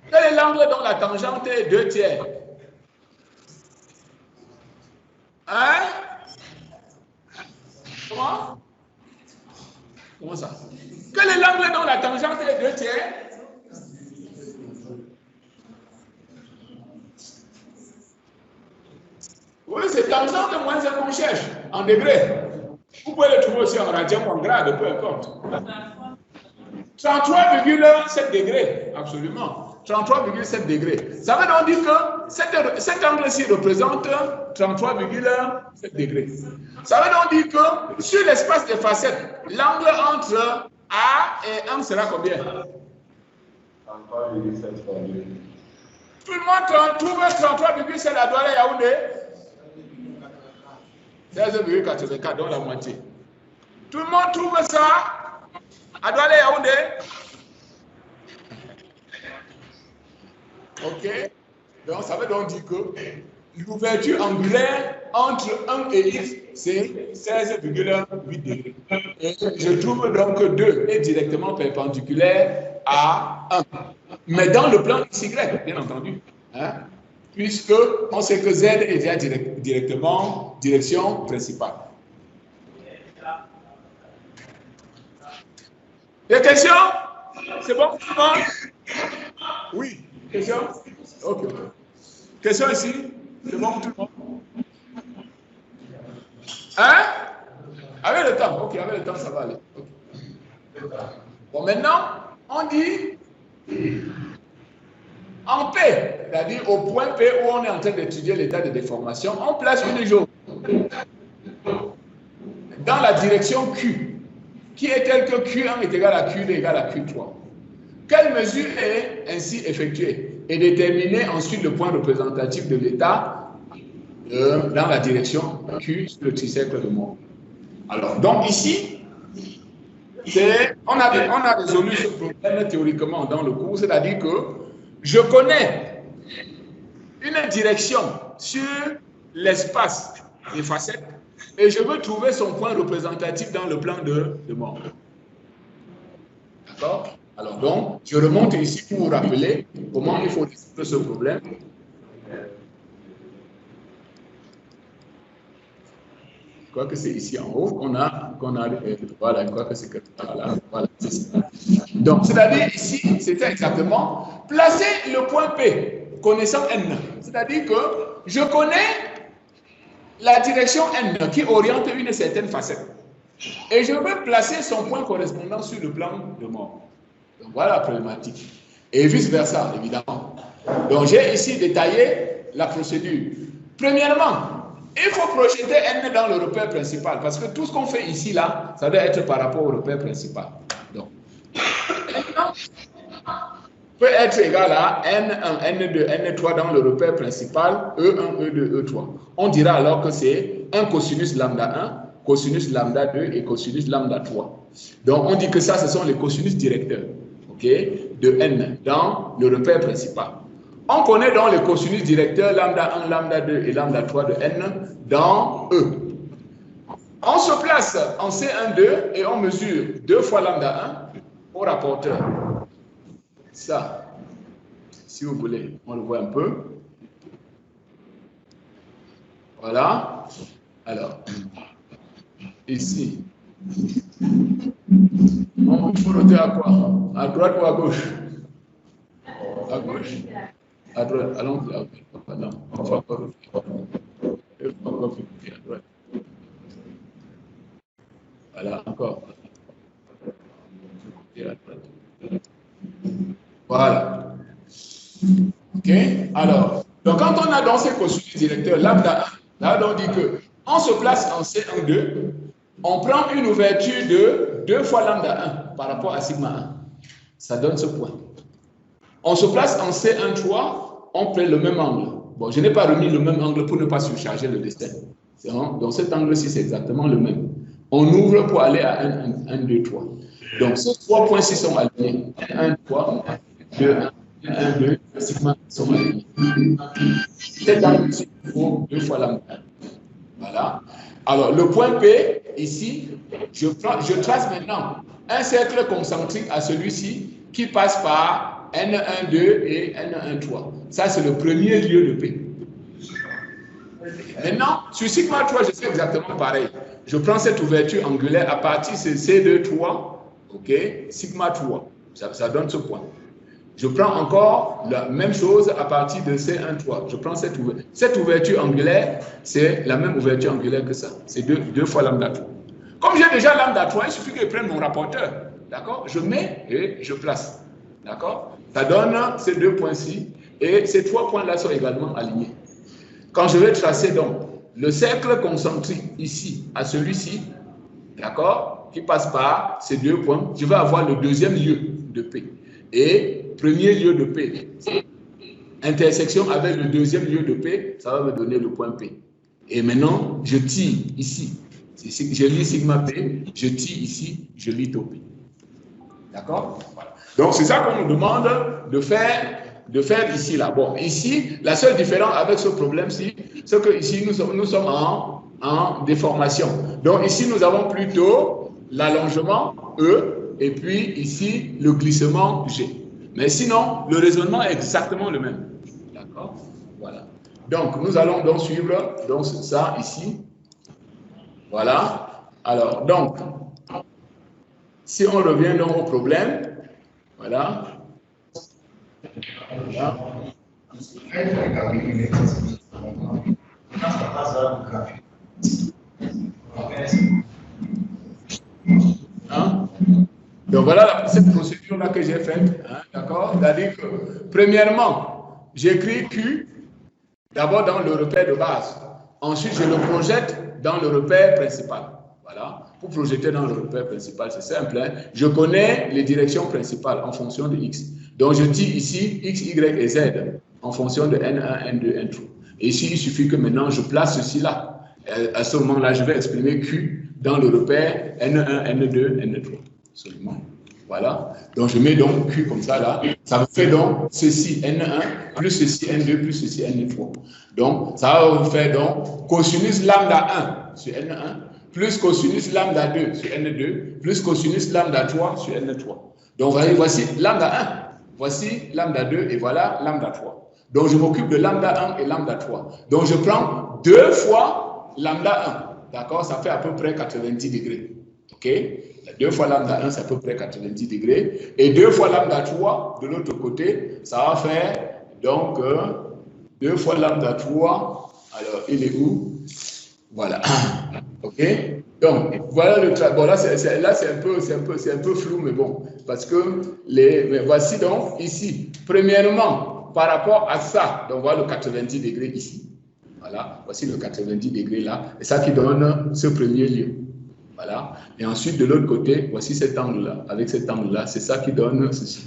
[SPEAKER 1] Quel est l'angle dont la tangente est 2 tiers? Hein? Comment? Comment ça? Quel est l'angle dont la tangente est 2 tiers? Oui, c'est tangente moins 1 qu'on cherche, en degrés. Vous pouvez le trouver aussi en radian ou en grade, peu importe. 33,7 degrés, absolument. 33,7 degrés. Ça veut donc dire que cet angle-ci représente 33,7 degrés. Ça veut donc dire que sur l'espace des facettes, l'angle entre A et M sera combien? 33,7 fois 2. Tout le monde trouve 33,7 à Douala Yaoundé? 16,84, donc la moitié. Tout le monde trouve ça à Douala Yaoundé? Ok. Donc ça veut donc dire que l'ouverture angulaire entre 1 et X, c'est 16,8 degrés. Et je trouve donc que 2 est directement perpendiculaire à 1. Mais dans le plan XY, bien entendu. Hein, puisque on sait que Z est déjà directement direction principale. Des questions? C'est bon tout le monde? Oui. Question? Ok. Question ici? C'est bon tout le monde? Hein? Avec le temps. Ok, avec le temps, ça va aller. Okay. Bon, maintenant, on dit en P, c'est-à-dire au point P où on est en train d'étudier l'état de déformation, on place une jaune dans la direction Q, qui est telle que Q1 est égal à Q2 égale à Q3. Quelle mesure est ainsi effectuée et déterminer ensuite le point représentatif de l'état dans la direction Q sur le tricercle de Moore. Alors, donc ici, on a résolu ce problème théoriquement dans le cours, c'est-à-dire que je connais une direction sur l'espace des facettes et je veux trouver son point représentatif dans le plan de Moore. D'accord? Alors donc, je remonte ici pour vous rappeler comment il faut résoudre ce problème. Je crois que c'est ici en haut qu'on a voilà, je crois que c'est que voilà, c'est ça. Donc, c'est-à-dire ici, c'était exactement placer le point P, connaissant N. C'est-à-dire que je connais la direction N qui oriente une certaine facette. Et je veux placer son point correspondant sur le plan de Moore. Donc, voilà la problématique. Et vice-versa, évidemment. Donc, j'ai ici détaillé la procédure. Premièrement, il faut projeter N dans le repère principal, parce que tout ce qu'on fait ici, là, ça doit être par rapport au repère principal. Donc, N peut être égal à N1, N2, N3 dans le repère principal, E1, E2, E3. On dira alors que c'est un cosinus lambda 1, cosinus lambda 2 et cosinus lambda 3. Donc, on dit que ça, ce sont les cosinus directeurs, ok, de N dans le repère principal. On connaît donc les cosinus directeurs lambda 1, lambda 2 et lambda 3 de N dans E. On se place en C1,2 et on mesure 2 fois lambda 1 au rapporteur. Ça, si vous voulez, on le voit un peu. Voilà. Alors, ici, on peut roter à quoi? À droite ou à gauche? À gauche. À droite, allons à droite. On va encore à droite. Voilà, encore. Voilà. Ok, alors, donc quand on a dans ces cosinus directeurs lambda 1, là on dit que on se place en C1,2, on prend une ouverture de 2 fois lambda 1 par rapport à sigma 1. Ça donne ce point. On se place en C1,3, on prend le même angle. Bon, je n'ai pas remis le même angle pour ne pas surcharger le dessin. Donc cet angle-ci, c'est exactement le même. On ouvre pour aller à 1, 2, 3. Donc ces 3 points-ci sont alignés. 1, 3, 2, 1, 2, sigma sont alignés. Cet angle-ci, il faut 2 fois lambda 1. Voilà. Alors, le point P, ici, je trace maintenant un cercle concentrique à celui-ci qui passe par N1,2 et N1,3. Ça, c'est le premier lieu de P. Maintenant, sur sigma 3, je fais exactement pareil. Je prends cette ouverture angulaire à partir de C2,3, ok, sigma 3. Ça donne ce point. Je prends encore la même chose à partir de C1,3. Je prends cette ouverture. Cette ouverture angulaire, c'est la même ouverture angulaire que ça. C'est 2 fois lambda 3. Comme j'ai déjà lambda 3, il suffit que je prenne mon rapporteur. D'accord? Je mets et je place. D'accord? Ça donne ces deux points-ci. Et ces trois points-là sont également alignés. Quand je vais tracer donc le cercle concentrique ici à celui-ci, d'accord, qui passe par ces deux points, je vais avoir le deuxième lieu de P. Et premier lieu de P, intersection avec le deuxième lieu de P, ça va me donner le point P. Et maintenant, je tire ici. Je lis sigma P, je tire ici, je lis tau P. D'accord? Voilà. Donc, c'est ça qu'on nous demande de faire ici, là. Bon, ici, la seule différence avec ce problème-ci, c'est que ici, nous sommes en déformation. Donc, ici, nous avons plutôt l'allongement E, et puis ici, le glissement G. Mais sinon, le raisonnement est exactement le même. D'accord? Voilà. Donc, nous allons donc suivre donc, ça ici. Voilà. Alors, donc, si on revient donc au problème, voilà. Voilà. Hein? Donc voilà cette procédure-là que j'ai faite. Hein, d'accord? C'est-à-dire que, premièrement, j'écris Q d'abord dans le repère de base. Ensuite, je le projette dans le repère principal. Voilà. Pour projeter dans le repère principal, c'est simple. Hein? Je connais les directions principales en fonction de X. Donc, je dis ici X, Y et Z en fonction de N1, N2, N3. Et ici, il suffit que maintenant, je place ceci là. À ce moment-là, je vais exprimer Q dans le repère N1, N2, N3. Seulement. Voilà. Donc, je mets donc Q comme ça là. Ça me fait donc ceci N1 plus ceci N2 plus ceci N3. Donc, ça va vous faire donc cosinus lambda 1 sur N1 plus cosinus lambda 2 sur N2 plus cosinus lambda 3 sur N3. Donc, voici lambda 1. Voici lambda 2 et voilà lambda 3. Donc, je m'occupe de lambda 1 et lambda 3. Donc, je prends 2 fois lambda 1. D'accord? Ça fait à peu près 90 degrés. OK? 2 fois lambda 1, c'est à peu près 90 degrés. Et 2 fois lambda 3, de l'autre côté, ça va faire donc 2 fois lambda 3. Alors, il est où? Voilà. OK? Donc, voilà le travail. Bon, là, c'est un peu flou, mais bon. Parce que mais voici donc ici. Premièrement, par rapport à ça, donc voilà le 90 degrés ici. Voilà. Voici le 90 degrés là. Et ça qui donne ce premier lieu. Voilà. Et ensuite, de l'autre côté, voici cet angle-là. Avec cet angle-là, c'est ça qui donne ceci.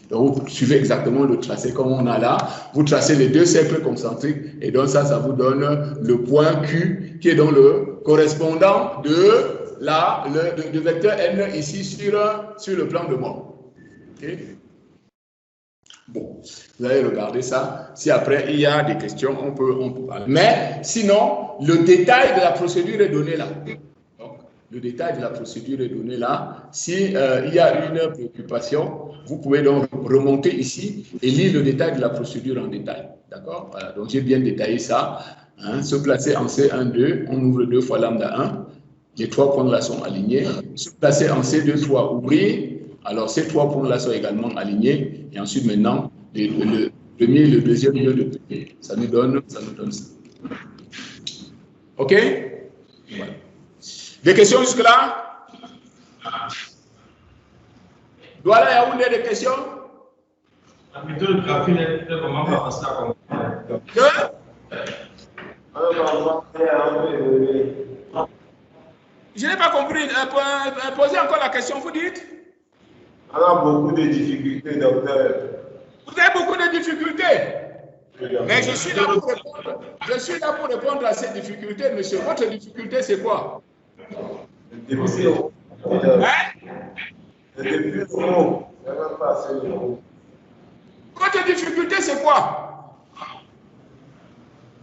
[SPEAKER 1] Donc, vous suivez exactement le tracé comme on a là. Vous tracez les deux cercles concentriques. Et donc, ça vous donne le point Q qui est donc le correspondant de vecteur N ici sur le plan de mort. OK? Bon, vous allez regarder ça. Si après, il y a des questions, on peut parler. Mais sinon, le détail de la procédure est donné là. Le détail de la procédure est donné là. S'il y a une préoccupation, vous pouvez donc remonter ici et lire le détail de la procédure en détail. D'accord? Voilà, donc j'ai bien détaillé ça. Hein, se placer en C1, 2, on ouvre 2 fois lambda 1. Les 3 points là sont alignés. Se placer en C2, 3, ouvrir. Alors ces 3 points là sont également alignés. Et ensuite maintenant, le premier et le deuxième lieu de P. Ça nous donne ça. OK? Voilà. Des questions jusque-là? Douala Yaoundé, des questions?
[SPEAKER 2] La méthode graphique est comment faire ça comme
[SPEAKER 1] Je n'ai pas compris. Posez encore la question, vous dites?
[SPEAKER 2] On a beaucoup de difficultés, docteur.
[SPEAKER 1] Vous avez beaucoup de difficultés? Mais je suis là pour répondre. Je suis là pour répondre à ces difficultés, monsieur. Votre difficulté, c'est quoi? Votre difficulté, c'est quoi?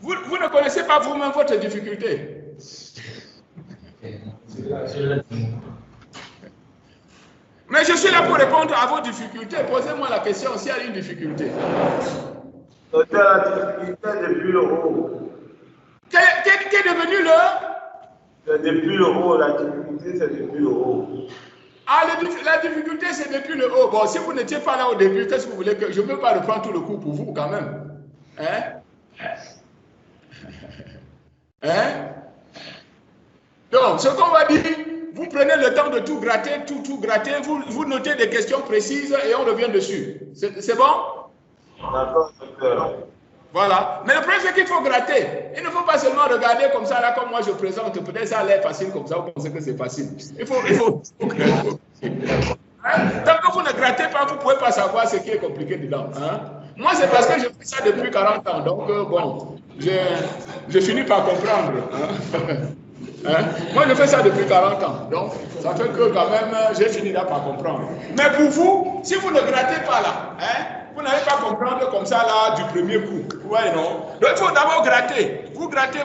[SPEAKER 1] Vous ne connaissez pas vous-même votre difficulté. Mais je suis là pour répondre à vos difficultés. Posez-moi la question s'il y a une difficulté.
[SPEAKER 2] Docteur, la difficulté depuis le haut.
[SPEAKER 1] Qu'est devenu le?
[SPEAKER 2] C'est depuis le haut, la difficulté c'est depuis le haut.
[SPEAKER 1] Ah, la difficulté c'est depuis le haut. Bon, si vous n'étiez pas là au début, qu'est-ce que vous voulez que je ne peux pas reprendre tout le coup pour vous quand même? Hein? Hein? Donc, ce qu'on va dire, vous prenez le temps de tout gratter, tout gratter, vous notez des questions précises et on revient dessus. C'est bon?
[SPEAKER 4] D'accord, docteur.
[SPEAKER 1] Voilà. Mais le problème, c'est qu'il faut gratter. Il ne faut pas seulement regarder comme ça, là, comme moi je présente. Peut-être ça a l'air facile comme ça, vous pensez que c'est facile. Il faut gratter. Hein? Tant que vous ne grattez pas, vous ne pouvez pas savoir ce qui est compliqué dedans. Hein? Moi, c'est parce que je fais ça depuis 40 ans. Donc, bon, je finis par comprendre. Hein? Hein? Moi, je fais ça depuis 40 ans. Donc, ça fait que quand même, j'ai fini là par comprendre. Mais pour vous, si vous ne grattez pas là, hein, vous n'allez pas comprendre comme ça là du premier coup. Vous voyez, non? Donc, il faut d'abord gratter. Vous grattez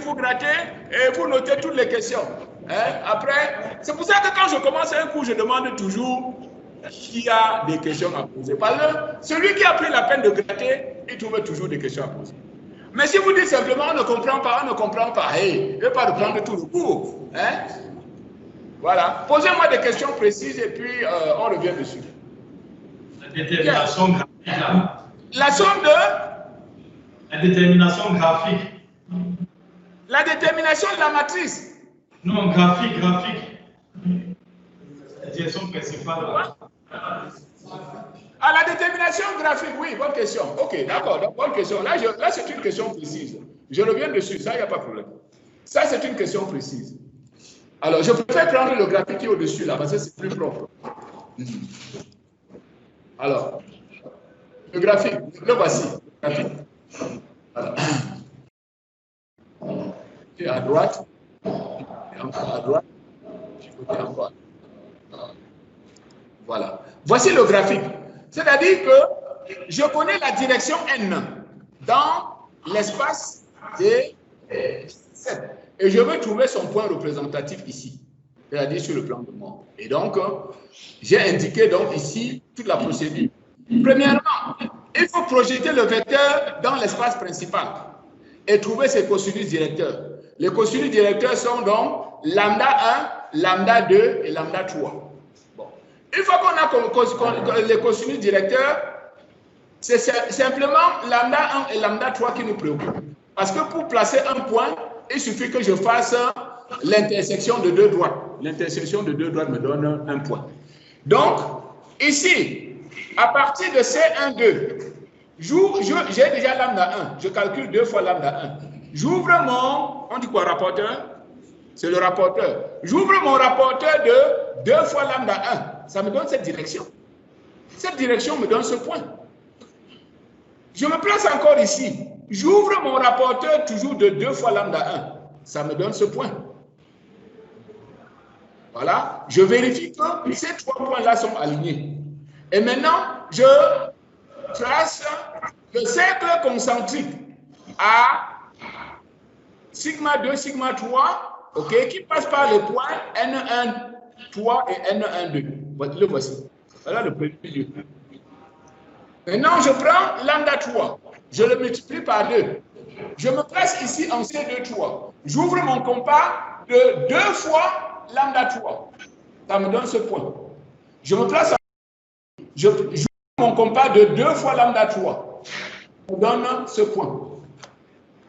[SPEAKER 1] et vous notez toutes les questions. Hein? Après, c'est pour ça que quand je commence un cours, je demande toujours qui a des questions à poser. Parce que celui qui a pris la peine de gratter, il trouve toujours des questions à poser. Mais si vous dites simplement on ne comprend pas, hey, je ne vais pas reprendre tout le cours. Hein? Voilà. Posez-moi des questions précises et puis on revient dessus.
[SPEAKER 2] La détermination graphique là.
[SPEAKER 1] La somme de?
[SPEAKER 2] La détermination graphique.
[SPEAKER 1] La détermination de la matrice.
[SPEAKER 2] Non, graphique. La direction principale.
[SPEAKER 1] Ah, la détermination graphique, oui, bonne question. Ok, d'accord, bonne question. Là, c'est une question précise. Je reviens dessus, ça, il n'y a pas de problème. Ça, c'est une question précise. Alors, je préfère prendre le graphique qui est au-dessus, là, parce que c'est plus propre. Alors, le graphique, le voici. Le graphique. Voilà. Et à droite, et encore à droite, et encore. Voilà. Voici le graphique. C'est-à-dire que je connais la direction N dans l'espace de 7. Et je veux trouver son point représentatif ici, c'est-à-dire sur le plan de mort. Et donc, j'ai indiqué donc ici toute la procédure. Premièrement, il faut projeter le vecteur dans l'espace principal et trouver ses cosinus directeurs. Les cosinus directeurs sont donc lambda 1, lambda 2 et lambda 3. Une fois qu'on a les cosinus directeurs, c'est simplement lambda 1 et lambda 3 qui nous préoccupent. Parce que pour placer un point, il suffit que je fasse l'intersection de deux droites. L'intersection de deux droites me donne un point. Donc, ici, à partir de C1, 2, j'ai déjà lambda 1. Je calcule 2 fois lambda 1. J'ouvre mon, on dit quoi, rapporteur? C'est le rapporteur. J'ouvre mon rapporteur de 2 fois lambda 1. Ça me donne cette direction. Cette direction me donne ce point. Je me place encore ici. J'ouvre mon rapporteur toujours de 2 fois lambda 1. Ça me donne ce point. Voilà. Je vérifie que ces 3 points-là sont alignés. Et maintenant, je trace le cercle concentrique à sigma 2, sigma 3, okay, qui passe par les points N1, 3 et N1, 2. Le voici. Voilà le premier lieu. Maintenant, je prends lambda 3. Je le multiplie par 2. Je me place ici en C2, 3. J'ouvre mon compas de 2 fois lambda 3. Ça me donne ce point. Je me place en... J'ouvre mon compas de 2 fois lambda 3. Ça me donne ce point.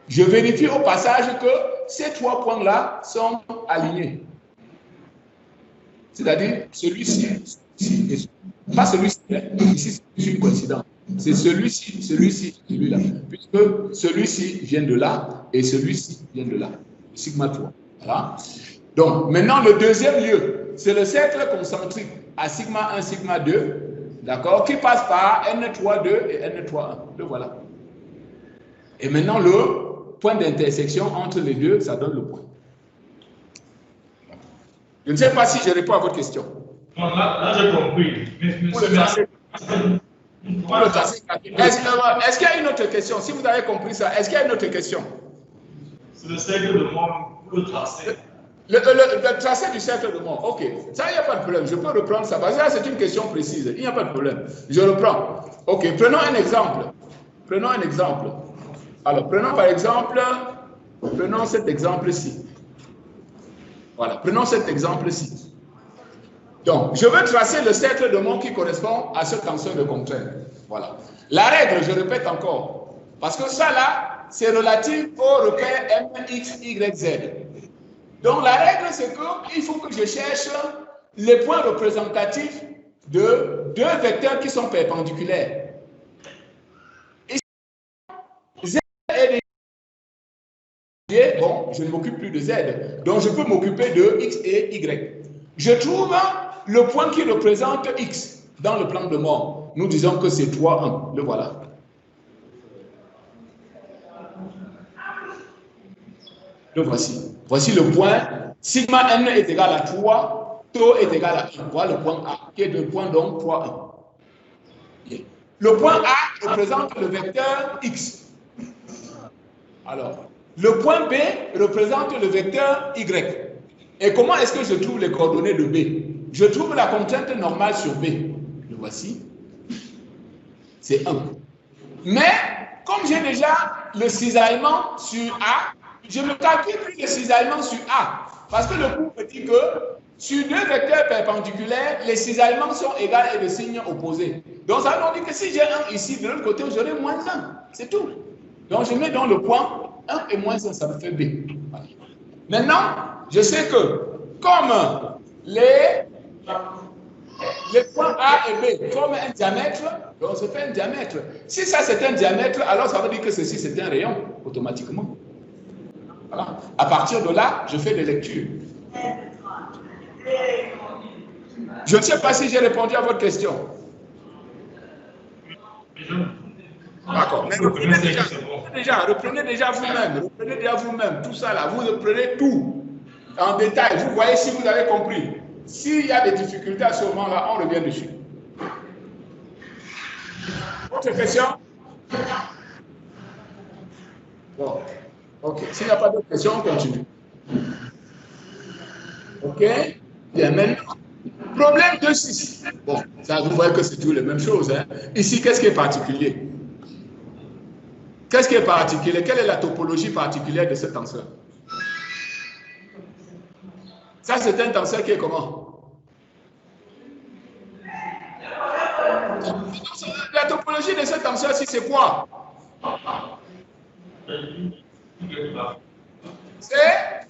[SPEAKER 1] Je vérifie au passage que ces 3 points-là sont alignés. C'est-à-dire celui-ci, pas celui-ci, ici c'est une coïncidence. C'est celui-ci, celui-là. Puisque celui-ci vient de là et celui-ci vient de là. Sigma 3. Voilà. Donc, maintenant, le deuxième lieu, c'est le cercle concentrique à sigma 1, sigma 2, d'accord, qui passe par N3, 2 et N3, 1. Le voilà. Et maintenant, le point d'intersection entre les deux, ça donne le point. Je ne sais pas si je réponds à votre question.
[SPEAKER 2] Non, là j'ai compris.
[SPEAKER 1] Est-ce qu'il y a une autre question? Si vous avez compris ça, est-ce qu'il y a une autre question?
[SPEAKER 2] C'est le cercle de mort pour le tracé.
[SPEAKER 1] Le tracé du cercle de mort, ok. Ça, il n'y a pas de problème. Je peux reprendre ça. Parce que là, c'est une question précise. Il n'y a pas de problème. Je reprends. Ok, prenons un exemple. Prenons un exemple. Alors, prenons par exemple, prenons cet exemple-ci. Voilà, prenons cet exemple-ci. Donc, je veux tracer le cercle de mort qui correspond à ce tenseur de contrainte. Voilà. La règle, je répète encore, parce que ça là, c'est relatif au repère M, X, Y, Z. Donc la règle, c'est qu'il faut que je cherche les points représentatifs de deux vecteurs qui sont perpendiculaires. Ici, Z est déjà... Bon, je ne m'occupe plus de Z. Donc je peux m'occuper de X et Y. Je trouve le point qui représente X dans le plan de mort. Nous disons que c'est 3, 1. Le voilà. Le voici. Voici le point. Sigma n est égal à 3. Tau est égal à 1. Voilà le point A, qui est le point donc 3, 1. Le point A représente le vecteur X. Alors, le point B représente le vecteur Y. Et comment est-ce que je trouve les coordonnées de B? Je trouve la contrainte normale sur B. Le voici. C'est 1. Mais, comme j'ai déjà le cisaillement sur A, je ne calcule plus le cisaillement sur A. Parce que le cours me dit que sur deux vecteurs perpendiculaires, les cisaillements sont égaux et de signes opposés. Donc, ça veut dire que si j'ai 1 ici, de l'autre côté, j'aurai moins 1. C'est tout. Donc, je mets dans le point 1 et moins 1, ça me fait B. Voilà. Maintenant, je sais que comme les points A et B forment un diamètre, donc ça fait un diamètre. Si ça c'est un diamètre, alors ça veut dire que ceci c'est un rayon, automatiquement. Voilà. À partir de là, je fais des lectures. Je ne sais pas si j'ai répondu à votre question. D'accord. Mais reprenez déjà vous-même. Tout ça là, vous reprenez tout en détail. Vous voyez si vous avez compris. S'il y a des difficultés à ce moment-là, on revient dessus. Autre question? Bon. Ok. S'il n'y a pas d'autres questions, on continue. Ok. Bien, maintenant, problème 2,6. Bon, ça, vous voyez que c'est toujours les mêmes choses. Hein. Ici, qu'est-ce qui est particulier? Qu'est-ce qui est particulier? Quelle est la topologie particulière de ce tenseur? Ça, c'est un tenseur qui est comment? La topologie de ce tenseur-ci, c'est quoi? C'est...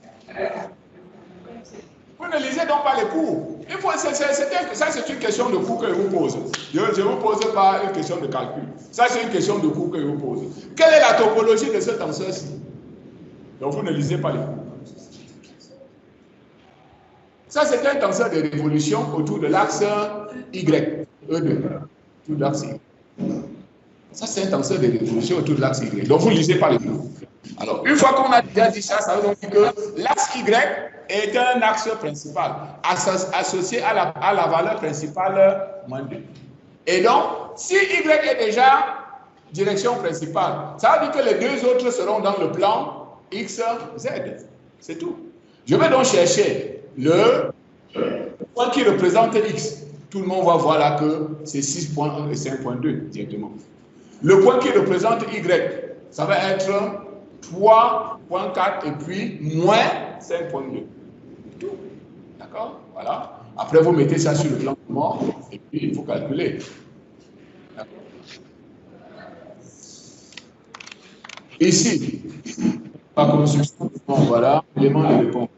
[SPEAKER 1] Vous ne lisez donc pas les cours. Il faut, ça, c'est une question de cours que je vous pose. Je ne vous pose pas une question de calcul. Ça, c'est une question de cours que je vous pose. Quelle est la topologie de ce tenseur-ci? Donc, vous ne lisez pas les cours. Ça, c'est un tenseur de révolution autour de l'axe Y. E2. Autour de l'axe Y. Ça, c'est un tenseur de révolution autour de l'axe Y. Donc, vous ne lisez pas les cours. Alors, une fois qu'on a déjà dit ça, ça veut donc dire que l'axe Y est un axe principal associé à la valeur principale moins 2. Et donc, si Y est déjà direction principale, ça veut dire que les deux autres seront dans le plan X, Z. C'est tout. Je vais donc chercher le point qui représente X. Tout le monde va voir là que c'est 6.1 et 5.2 directement. Le point qui représente Y, ça va être 3.4 et puis moins 5.2. Tout. D'accord? Voilà. Après, vous mettez ça sur le plan de mort et puis il faut calculer. D'accord? Ici, par construction, voilà, élément de réponse.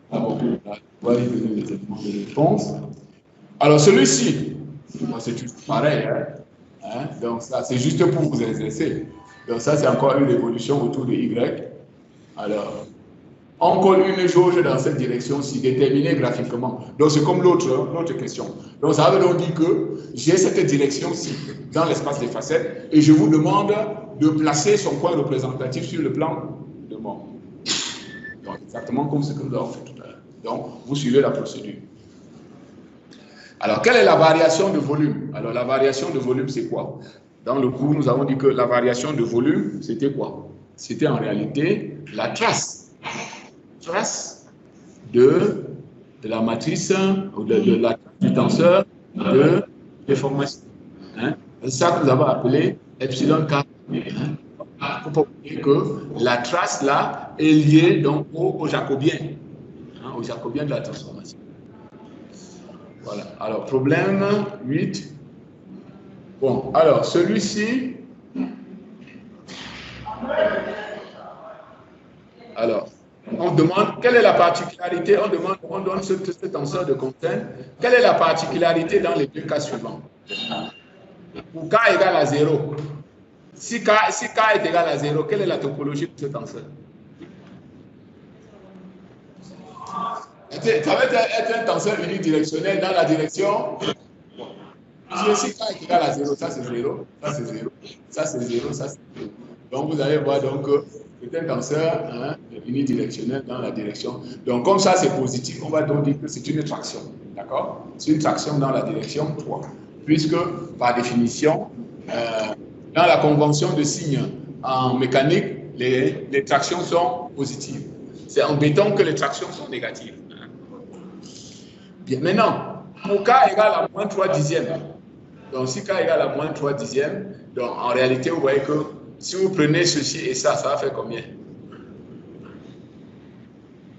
[SPEAKER 1] Voilà les éléments de réponse. Alors, celui-ci, c'est toujours pareil. Hein? Donc, ça, c'est juste pour vous exercer. Donc, ça, c'est encore une évolution autour de Y. Alors, on colle une jauge dans cette direction-ci, déterminée graphiquement. Donc, c'est comme l'autre question. Donc, ça veut donc dire que j'ai cette direction-ci dans l'espace des facettes et je vous demande de placer son point représentatif sur le plan de mort. Donc, exactement comme ce que nous avons fait tout à l'heure. Donc, vous suivez la procédure. Alors, quelle est la variation de volume? Alors, la variation de volume, c'est quoi? Dans le cours, nous avons dit que la variation de volume, c'était quoi? C'était en réalité la trace de la matrice ou de la du tenseur de déformation. Hein? C'est ça que nous avons appelé epsilon K. Hein? Pour pas oublier que la trace là est liée donc au jacobien, hein, au jacobien de la transformation. Voilà. Alors, problème 8. Bon, alors, celui-ci. Alors, on demande quelle est la particularité, on donne ce tenseur de contrainte, quelle est la particularité dans les deux cas suivants. Pour K égale à 0, si K est égal à 0, quelle est la topologie de ce tenseur? Ça va être un tenseur unidirectionnel dans la direction. Si K est égal à 0, ça c'est 0, ça c'est 0, ça c'est 0, ça c'est 0. Donc vous allez voir donc c'est un tenseur unidirectionnel dans la direction. Donc comme ça c'est positif, on va donc dire que c'est une traction. D'accord? C'est une traction dans la direction 3. Puisque par définition, dans la convention de signes en mécanique, les tractions sont positives. C'est en béton que les tractions sont négatives. Bien, maintenant, pour K égale à moins 3 dixièmes, donc si K égale à moins 3 dixièmes, donc en réalité, vous voyez que si vous prenez ceci et ça va faire combien?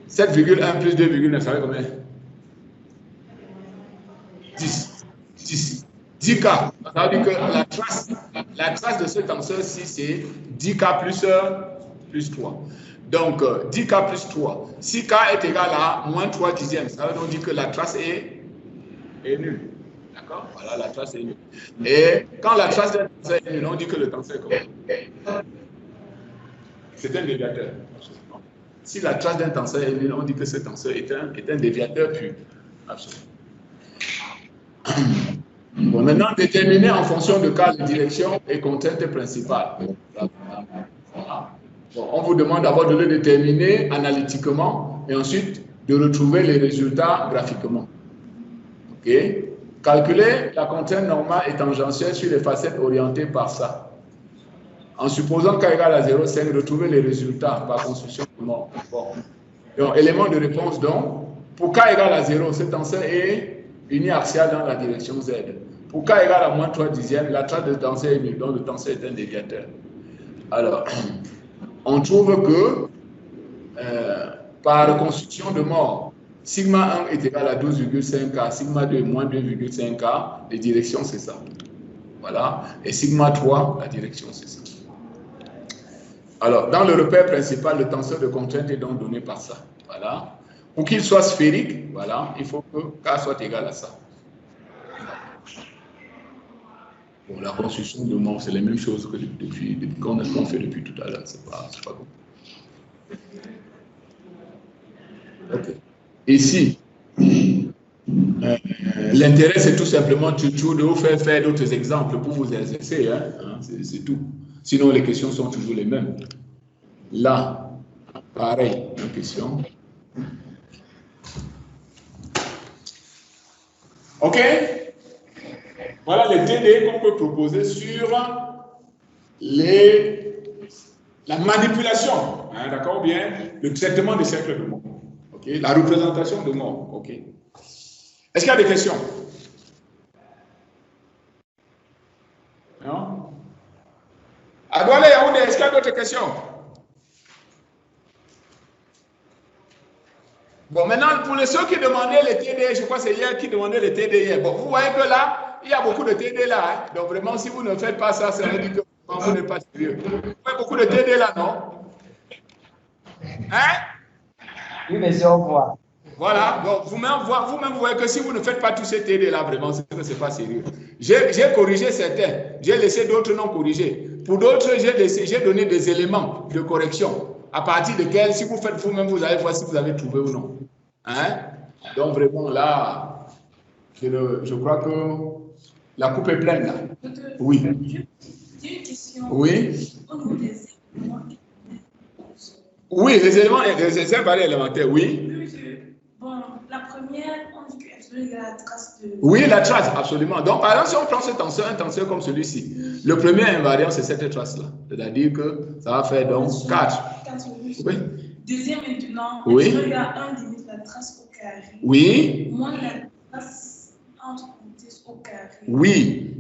[SPEAKER 1] 7,1 plus 2,9, ça fait combien? 10. 10K. Ça veut dire que la trace de ce tenseur-ci, c'est 10K plus 3. Donc, 10K plus 3. Si K est égal à moins 3 dixièmes, ça veut donc dire que la trace est nulle. D'accord? Voilà, la trace est nulle. Et quand la trace d'un tenseur est nulle, on dit que le tenseur est comment? C'est un déviateur. Si la trace d'un tenseur est nulle, on dit que ce tenseur est un déviateur pur. Absolument. Bon, maintenant, déterminer en fonction de cas de direction et contrainte principale. Bon, on vous demande d'abord de le déterminer analytiquement et ensuite de retrouver les résultats graphiquement. OK? Calculer la contrainte normale et tangentielle sur les facettes orientées par ça. En supposant K égale à 0,5, retrouver les résultats par construction de mort. Bon. Donc, élément de réponse donc, pour K égale à 0, ce tenseur est uniaxial dans la direction Z. Pour K égale à moins 3 dixièmes, la trace de tenseur est nulle, donc le tenseur est un déviateur. Alors, on trouve que par reconstruction de mort, sigma 1 est égal à 12,5K, sigma 2 est moins 2,5K, les directions c'est ça. Voilà. Et sigma 3, la direction c'est ça. Alors, dans le repère principal, le tenseur de contrainte est donc donné par ça. Voilà. Pour qu'il soit sphérique, voilà, il faut que K soit égal à ça. Bon, la construction de mort, c'est la même chose que depuis qu'on fait depuis tout à l'heure. C'est pas bon. Ok. Ici, l'intérêt, c'est tout simplement toujours de vous faire d'autres exemples pour vous exercer. C'est tout. Sinon, les questions sont toujours les mêmes. Là, pareil, une question. OK? Voilà les TD qu'on peut proposer sur la manipulation, d'accord, bien, le traitement des cercles de mort, ok, la représentation de mort, ok. Est-ce qu'il y a des questions? Non? Adouane Yaoundé, est-ce qu'il y a d'autres questions? Bon, maintenant, pour ceux qui demandaient les TD, je crois que c'est hier qui demandait les TD hier. Bon, vous voyez que là, il y a beaucoup de TD là. Donc vraiment, si vous ne faites pas ça, ça veut dire que vous n'êtes pas sérieux. Vous voyez beaucoup de TD là, non? Hein?
[SPEAKER 5] Oui, mais on voit.
[SPEAKER 1] Voilà. Donc vous-même, vous voyez que si vous ne faites pas tous ces TD là, vraiment, c'est que ce n'est pas sérieux. J'ai corrigé certains. J'ai laissé d'autres non corrigés. Pour d'autres, j'ai donné des éléments de correction. À partir desquels, si vous faites vous-même, vous allez voir si vous avez trouvé ou non. Hein? Donc vraiment là, je crois que la coupe est pleine là. Oui.
[SPEAKER 3] J'ai une question.
[SPEAKER 1] Oui.
[SPEAKER 3] Au niveau des éléments.
[SPEAKER 1] Oui, les éléments élémentaires, oui.
[SPEAKER 3] Bon, la première, on dit qu'il y a la trace de...
[SPEAKER 1] Oui, la trace, absolument. Donc, par exemple, si on prend ce tenseur, un tenseur comme celui-ci, le premier invariant, c'est cette trace-là. C'est-à-dire que ça va faire donc 4. Oui.
[SPEAKER 3] Deuxième maintenant,
[SPEAKER 1] oui.
[SPEAKER 3] Il y a 1 limite la trace au carré.
[SPEAKER 1] Oui.
[SPEAKER 3] Moins la trace entre parenthèses au carré.
[SPEAKER 1] Oui.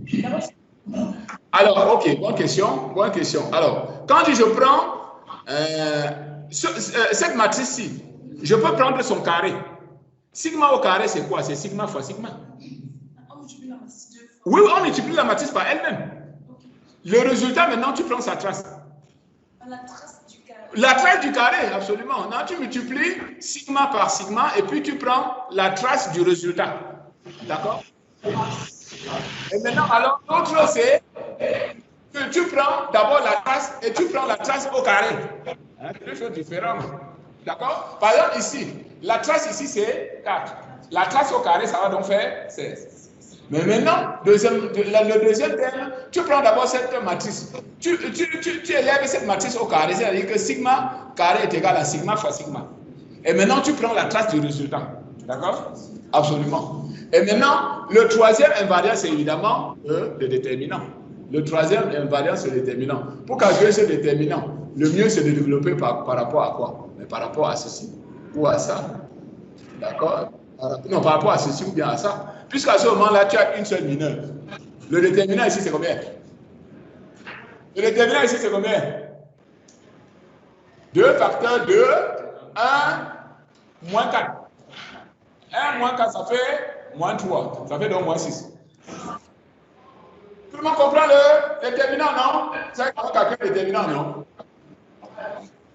[SPEAKER 1] Alors, ok, bonne question. Bonne question. Alors, quand je prends cette matrice-ci, je peux prendre son carré. Sigma au carré, c'est quoi? C'est sigma fois sigma.
[SPEAKER 3] On multiplie la matrice 2 fois.
[SPEAKER 1] Oui, on multiplie la matrice par elle-même. Okay. Le résultat, maintenant, tu prends sa trace.
[SPEAKER 3] La trace du carré.
[SPEAKER 1] La trace du carré, absolument. Non, tu multiplies sigma par sigma et puis tu prends la trace du résultat. D'accord? Et maintenant, alors, l'autre, c'est que tu prends d'abord la trace et tu prends la trace au carré. Hein, c'est deux choses différentes. D'accord? Par exemple, ici, la trace ici, c'est 4. La trace au carré, ça va donc faire 16. Mais maintenant, le deuxième terme, tu prends d'abord cette matrice. Tu élèves cette matrice au carré, c'est-à-dire que sigma carré est égal à sigma fois sigma. Et maintenant, tu prends la trace du résultat. D'accord? Absolument. Et maintenant, le troisième invariant, c'est évidemment le déterminant. Le troisième invariant, c'est le déterminant. Pour calculer ce déterminant, le mieux, c'est de développer par rapport à quoi? Mais par rapport à ceci ou à ça. D'accord? Non, par rapport à ceci ou bien à ça. Puisqu'à ce moment-là, tu as une seule mineure. Le déterminant ici, c'est combien? Le déterminant ici, c'est combien? 2 facteur 2, 1, moins 4. 1 moins 4, ça fait moins 3. Ça fait donc moins 6. Tout le monde comprend le déterminant, non? Vous savez comment calculer le déterminant, non?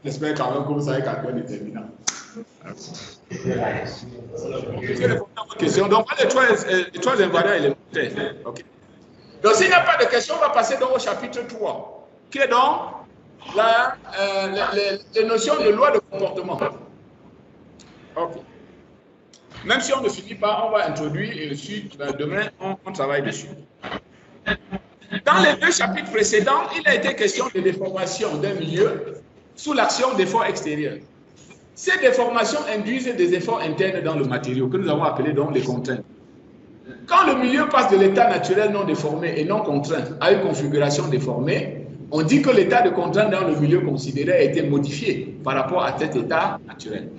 [SPEAKER 1] J'espère quand même que vous savez calculer le déterminant. Donc, les trois invariants élémentaires. Okay. Donc, s'il n'y a pas de question, on va passer donc au chapitre 3, qui est donc les notions de loi de comportement. Okay. Même si on ne finit pas, on va introduire et ensuite, demain, on travaille dessus. Dans les deux chapitres précédents, il a été question de déformation d'un milieu sous l'action d'efforts extérieurs. Ces déformations induisent des efforts internes dans le matériau, que nous avons appelés donc les contraintes. Quand le milieu passe de l'état naturel non déformé et non contraint à une configuration déformée, on dit que l'état de contrainte dans le milieu considéré a été modifié par rapport à cet état naturel.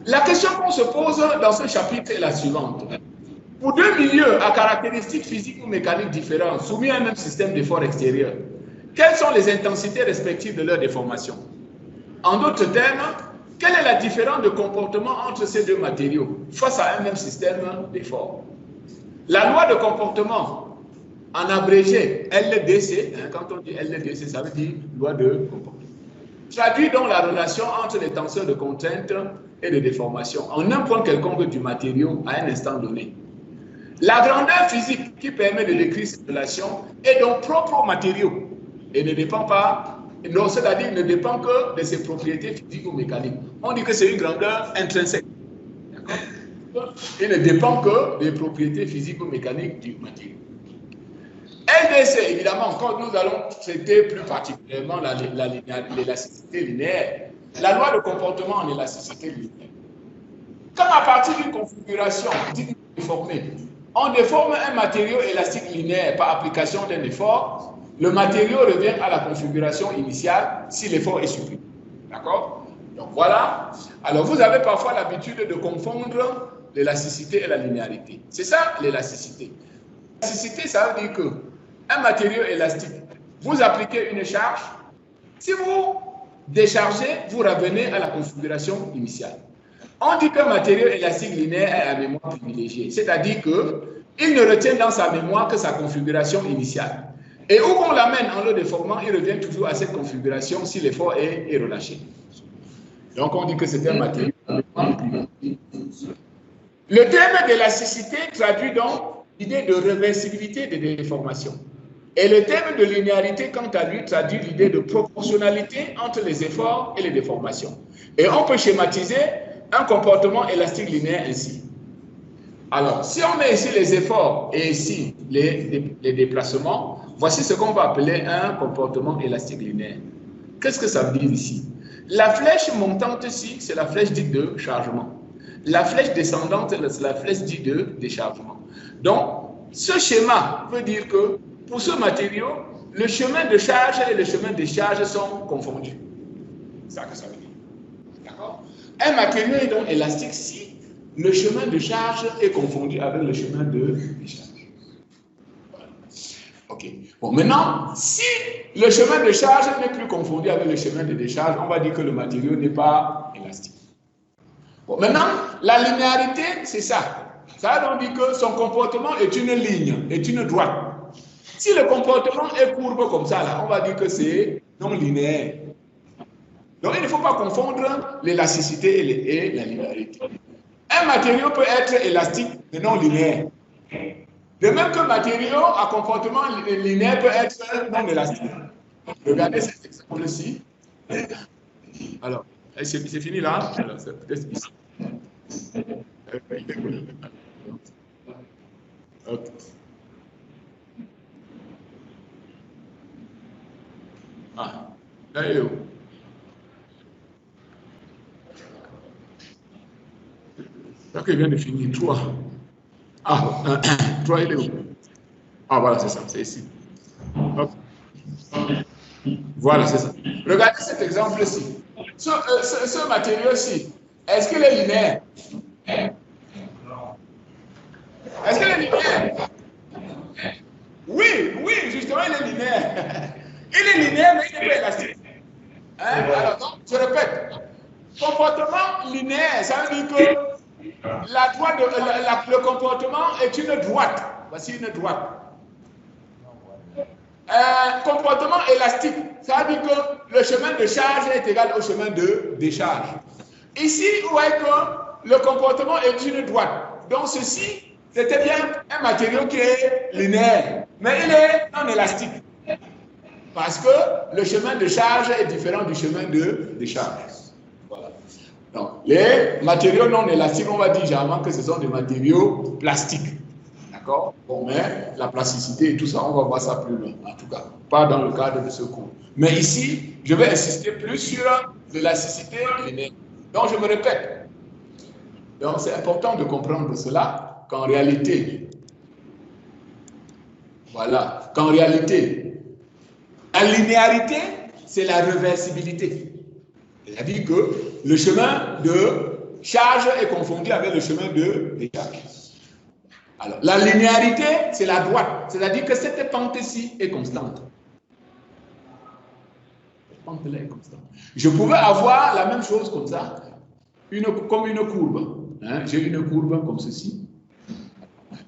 [SPEAKER 1] La question qu'on se pose dans ce chapitre est la suivante. Pour deux milieux à caractéristiques physiques ou mécaniques différentes, soumis à un même système d'effort extérieur, quelles sont les intensités respectives de leur déformation? En d'autres termes, quelle est la différence de comportement entre ces deux matériaux face à un même système d'effort? La loi de comportement, en abrégé LDC, quand on dit LDC, ça veut dire loi de comportement, traduit donc la relation entre les tenseurs de contrainte et de déformation en un point quelconque du matériau à un instant donné. La grandeur physique qui permet de décrire cette relation est donc propre au matériau et ne dépend pas, c'est-à-dire ne dépend que de ses propriétés physiques ou mécaniques. On dit que c'est une grandeur intrinsèque. Il ne dépend que des propriétés physiques ou mécaniques du matériau. LDC, évidemment, quand nous allons traiter plus particulièrement l'élasticité linéaire, la loi de comportement en élasticité linéaire. Quand à partir d'une configuration dite déformée, on déforme un matériau élastique linéaire par application d'un effort, le matériau revient à la configuration initiale si l'effort est supprimé. D'accord? Donc voilà. Alors vous avez parfois l'habitude de confondre l'élasticité et la linéarité. C'est ça l'élasticité. L'élasticité, ça veut dire que un matériau élastique, vous appliquez une charge, si vous déchargez, vous revenez à la configuration initiale. On dit qu'un matériau élastique linéaire est à mémoire privilégiée, c'est-à-dire qu'il ne retient dans sa mémoire que sa configuration initiale. Et où qu'on l'amène en le déformant, il revient toujours à cette configuration si l'effort est relâché. Donc on dit que c'est un matériau à mémoire privilégiée. Le terme d'élasticité traduit donc l'idée de réversibilité des déformations. Et le terme de linéarité, quant à lui, traduit l'idée de proportionnalité entre les efforts et les déformations. Et on peut schématiser un comportement élastique linéaire ainsi. Alors, si on met ici les efforts et ici les déplacements, voici ce qu'on va appeler un comportement élastique linéaire. Qu'est-ce que ça veut dire ici? La flèche montante ici, c'est la flèche dite de chargement. La flèche descendante, c'est la flèche dite de déchargement. Donc, ce schéma veut dire que pour ce matériau, le chemin de charge et le chemin de décharge sont confondus. C'est ça que ça veut dire. D'accord? Un matériau est donc élastique si le chemin de charge est confondu avec le chemin de décharge. Voilà. OK. Bon, maintenant, si le chemin de charge n'est plus confondu avec le chemin de décharge, on va dire que le matériau n'est pas élastique. Bon, maintenant, la linéarité, c'est ça. Ça veut dire que son comportement est une ligne, est une droite. Si le comportement est courbe comme ça, là, on va dire que c'est non linéaire. Donc, il ne faut pas confondre l'élasticité et la linéarité. Un matériau peut être élastique, mais non linéaire. De même qu'un matériau à comportement linéaire peut être non élastique. Regardez cet exemple-ci. Alors, c'est fini là? Alors, c'est peut-être ici. Okay. Ah, là, il est où? Là, qu'il vient de finir, 3. Ah, 3, il est où? Ah, voilà, c'est ça, c'est ici. Hop. Voilà, c'est ça. Regardez cet exemple-ci. Ce matériau-ci, est-ce qu'il est linéaire? Est-ce qu'il est linéaire? Oui, justement, il est linéaire. Il est linéaire, mais il n'est pas élastique. Hein? Alors, donc, je répète. Comportement linéaire, ça veut dire que le comportement est une droite. Voici une droite. Comportement élastique, ça veut dire que le chemin de charge est égal au chemin de décharge. Ici, vous voyez que le comportement est une droite. Donc ceci, c'était bien un matériau qui est linéaire, mais il est non élastique. Parce que le chemin de charge est différent du chemin de décharge. Voilà. Donc, les matériaux non élastiques, on va dire généralement que ce sont des matériaux plastiques. D'accord? Bon, mais la plasticité et tout ça, on va voir ça plus loin, en tout cas, pas dans le cadre de ce cours. Mais ici, je vais insister plus sur l'élasticité linéaire. Donc, je me répète. Donc, c'est important de comprendre cela, qu'en réalité, voilà, qu'en réalité, la linéarité, c'est la réversibilité. C'est-à-dire que le chemin de charge est confondu avec le chemin de décharge. Alors, la linéarité, c'est la droite. C'est-à-dire que cette pente-ci est constante. Cette pente-là est constante. Je pouvais avoir la même chose comme ça, comme une courbe. Hein? J'ai une courbe comme ceci.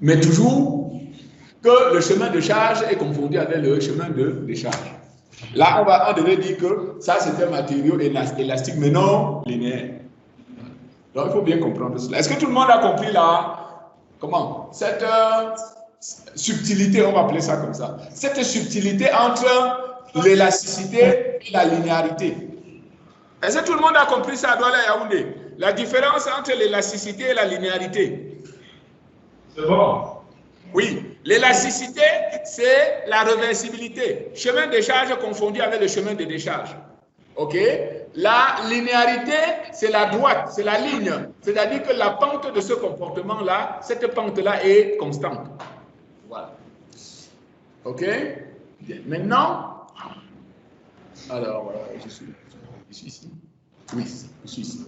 [SPEAKER 1] Mais toujours que le chemin de charge est confondu avec le chemin de décharge. Là, on devait dire que ça, c'est un matériau élastique, mais non linéaire. Donc, il faut bien comprendre cela. Est-ce que tout le monde a compris là? Comment? Cette subtilité, on va appeler ça comme ça. Cette subtilité entre l'élasticité et la linéarité. Est-ce que tout le monde a compris ça à Douala et Yaoundé? La différence entre l'élasticité et la linéarité.
[SPEAKER 2] C'est bon.
[SPEAKER 1] Oui. L'élasticité, c'est la réversibilité. Chemin de charge confondu avec le chemin de décharge. OK? La linéarité, c'est la droite, c'est la ligne. C'est-à-dire que la pente de ce comportement-là, cette pente-là est constante. Voilà. OK? Bien. Maintenant, alors, voilà, je suis ici. Oui, je suis ici.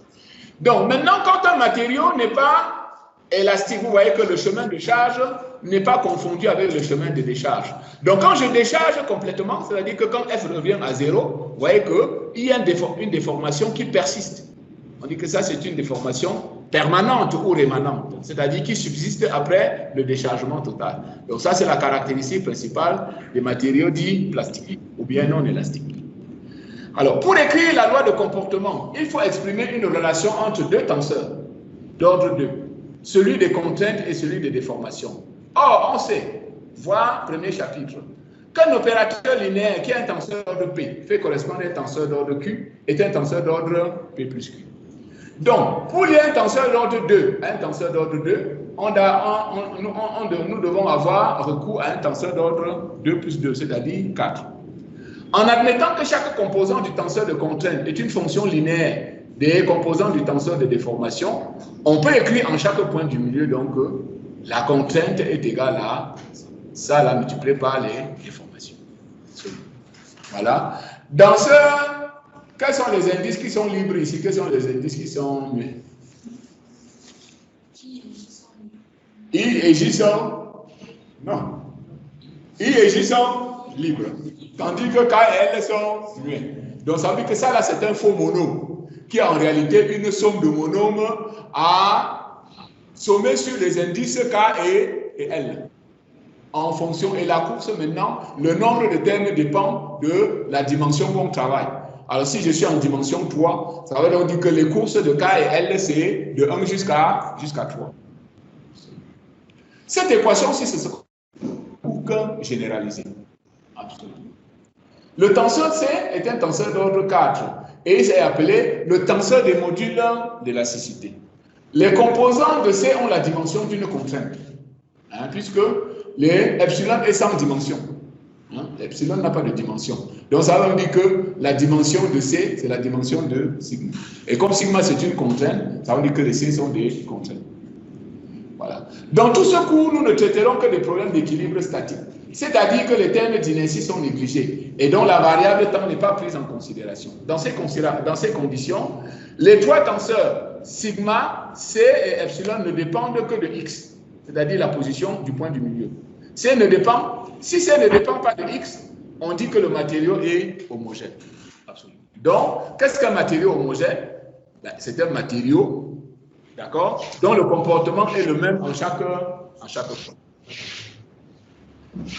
[SPEAKER 1] Donc, maintenant, quand un matériau n'est pas élastique, vous voyez que le chemin de charge n'est pas confondu avec le chemin de décharge. Donc, quand je décharge complètement, c'est-à-dire que quand F revient à 0, vous voyez qu'il y a une déformation qui persiste. On dit que ça, c'est une déformation permanente ou rémanente, c'est-à-dire qui subsiste après le déchargement total. Donc, ça, c'est la caractéristique principale des matériaux dits plastiques ou bien non élastiques. Alors, pour écrire la loi de comportement, il faut exprimer une relation entre deux tenseurs d'ordre 2, celui des contraintes et celui des déformations. Or, on sait, voir premier chapitre, qu'un opérateur linéaire qui a un tenseur d'ordre P fait correspondre à un tenseur d'ordre Q est un tenseur d'ordre P plus Q. Donc, pour lier un tenseur d'ordre 2 à un tenseur d'ordre 2, nous devons avoir recours à un tenseur d'ordre 2 plus 2, c'est-à-dire 4. En admettant que chaque composant du tenseur de contrainte est une fonction linéaire des composants du tenseur de déformation, on peut écrire en chaque point du milieu donc la contrainte est égale à ça là multiplié par les déformations. Voilà. Dans ce, quels sont les indices qui sont libres ici? Quels sont les indices qui sont muets? I et J sont non. I et J sont libres. Tandis que K et L sont muets. Donc ça veut dire que ça là c'est un faux monome qui est en réalité une somme de monômes à sommer sur les indices K et L. En fonction, et la course maintenant, le nombre de termes dépend de la dimension qu'on travaille. Alors, si je suis en dimension 3, ça veut donc dire que les courses de K et L, c'est de 1 jusqu'à 3. Cette équation-ci, ce sera aucun généralisé. Absolument. Le tenseur C est un tenseur d'ordre 4 et il est appelé le tenseur des modules d'élasticité. Les composants de C ont la dimension d'une contrainte, puisque les epsilon est sans dimension. Epsilon n'a pas de dimension. Donc ça veut dire que la dimension de C, c'est la dimension de sigma. Et comme sigma c'est une contrainte, ça veut dire que les C sont des contraintes. Voilà. Dans tout ce cours, nous ne traiterons que des problèmes d'équilibre statique. C'est-à-dire que les termes d'inertie sont négligés et dont la variable temps n'est pas prise en considération. Dans ces conditions, les trois tenseurs sigma, C et epsilon ne dépendent que de x, c'est-à-dire la position du point du milieu. Si C ne dépend pas de x, on dit que le matériau est homogène. Absolument. Donc, qu'est-ce qu'un matériau homogène? C'est un matériau, d'accord, dont le comportement est le même en chaque fois.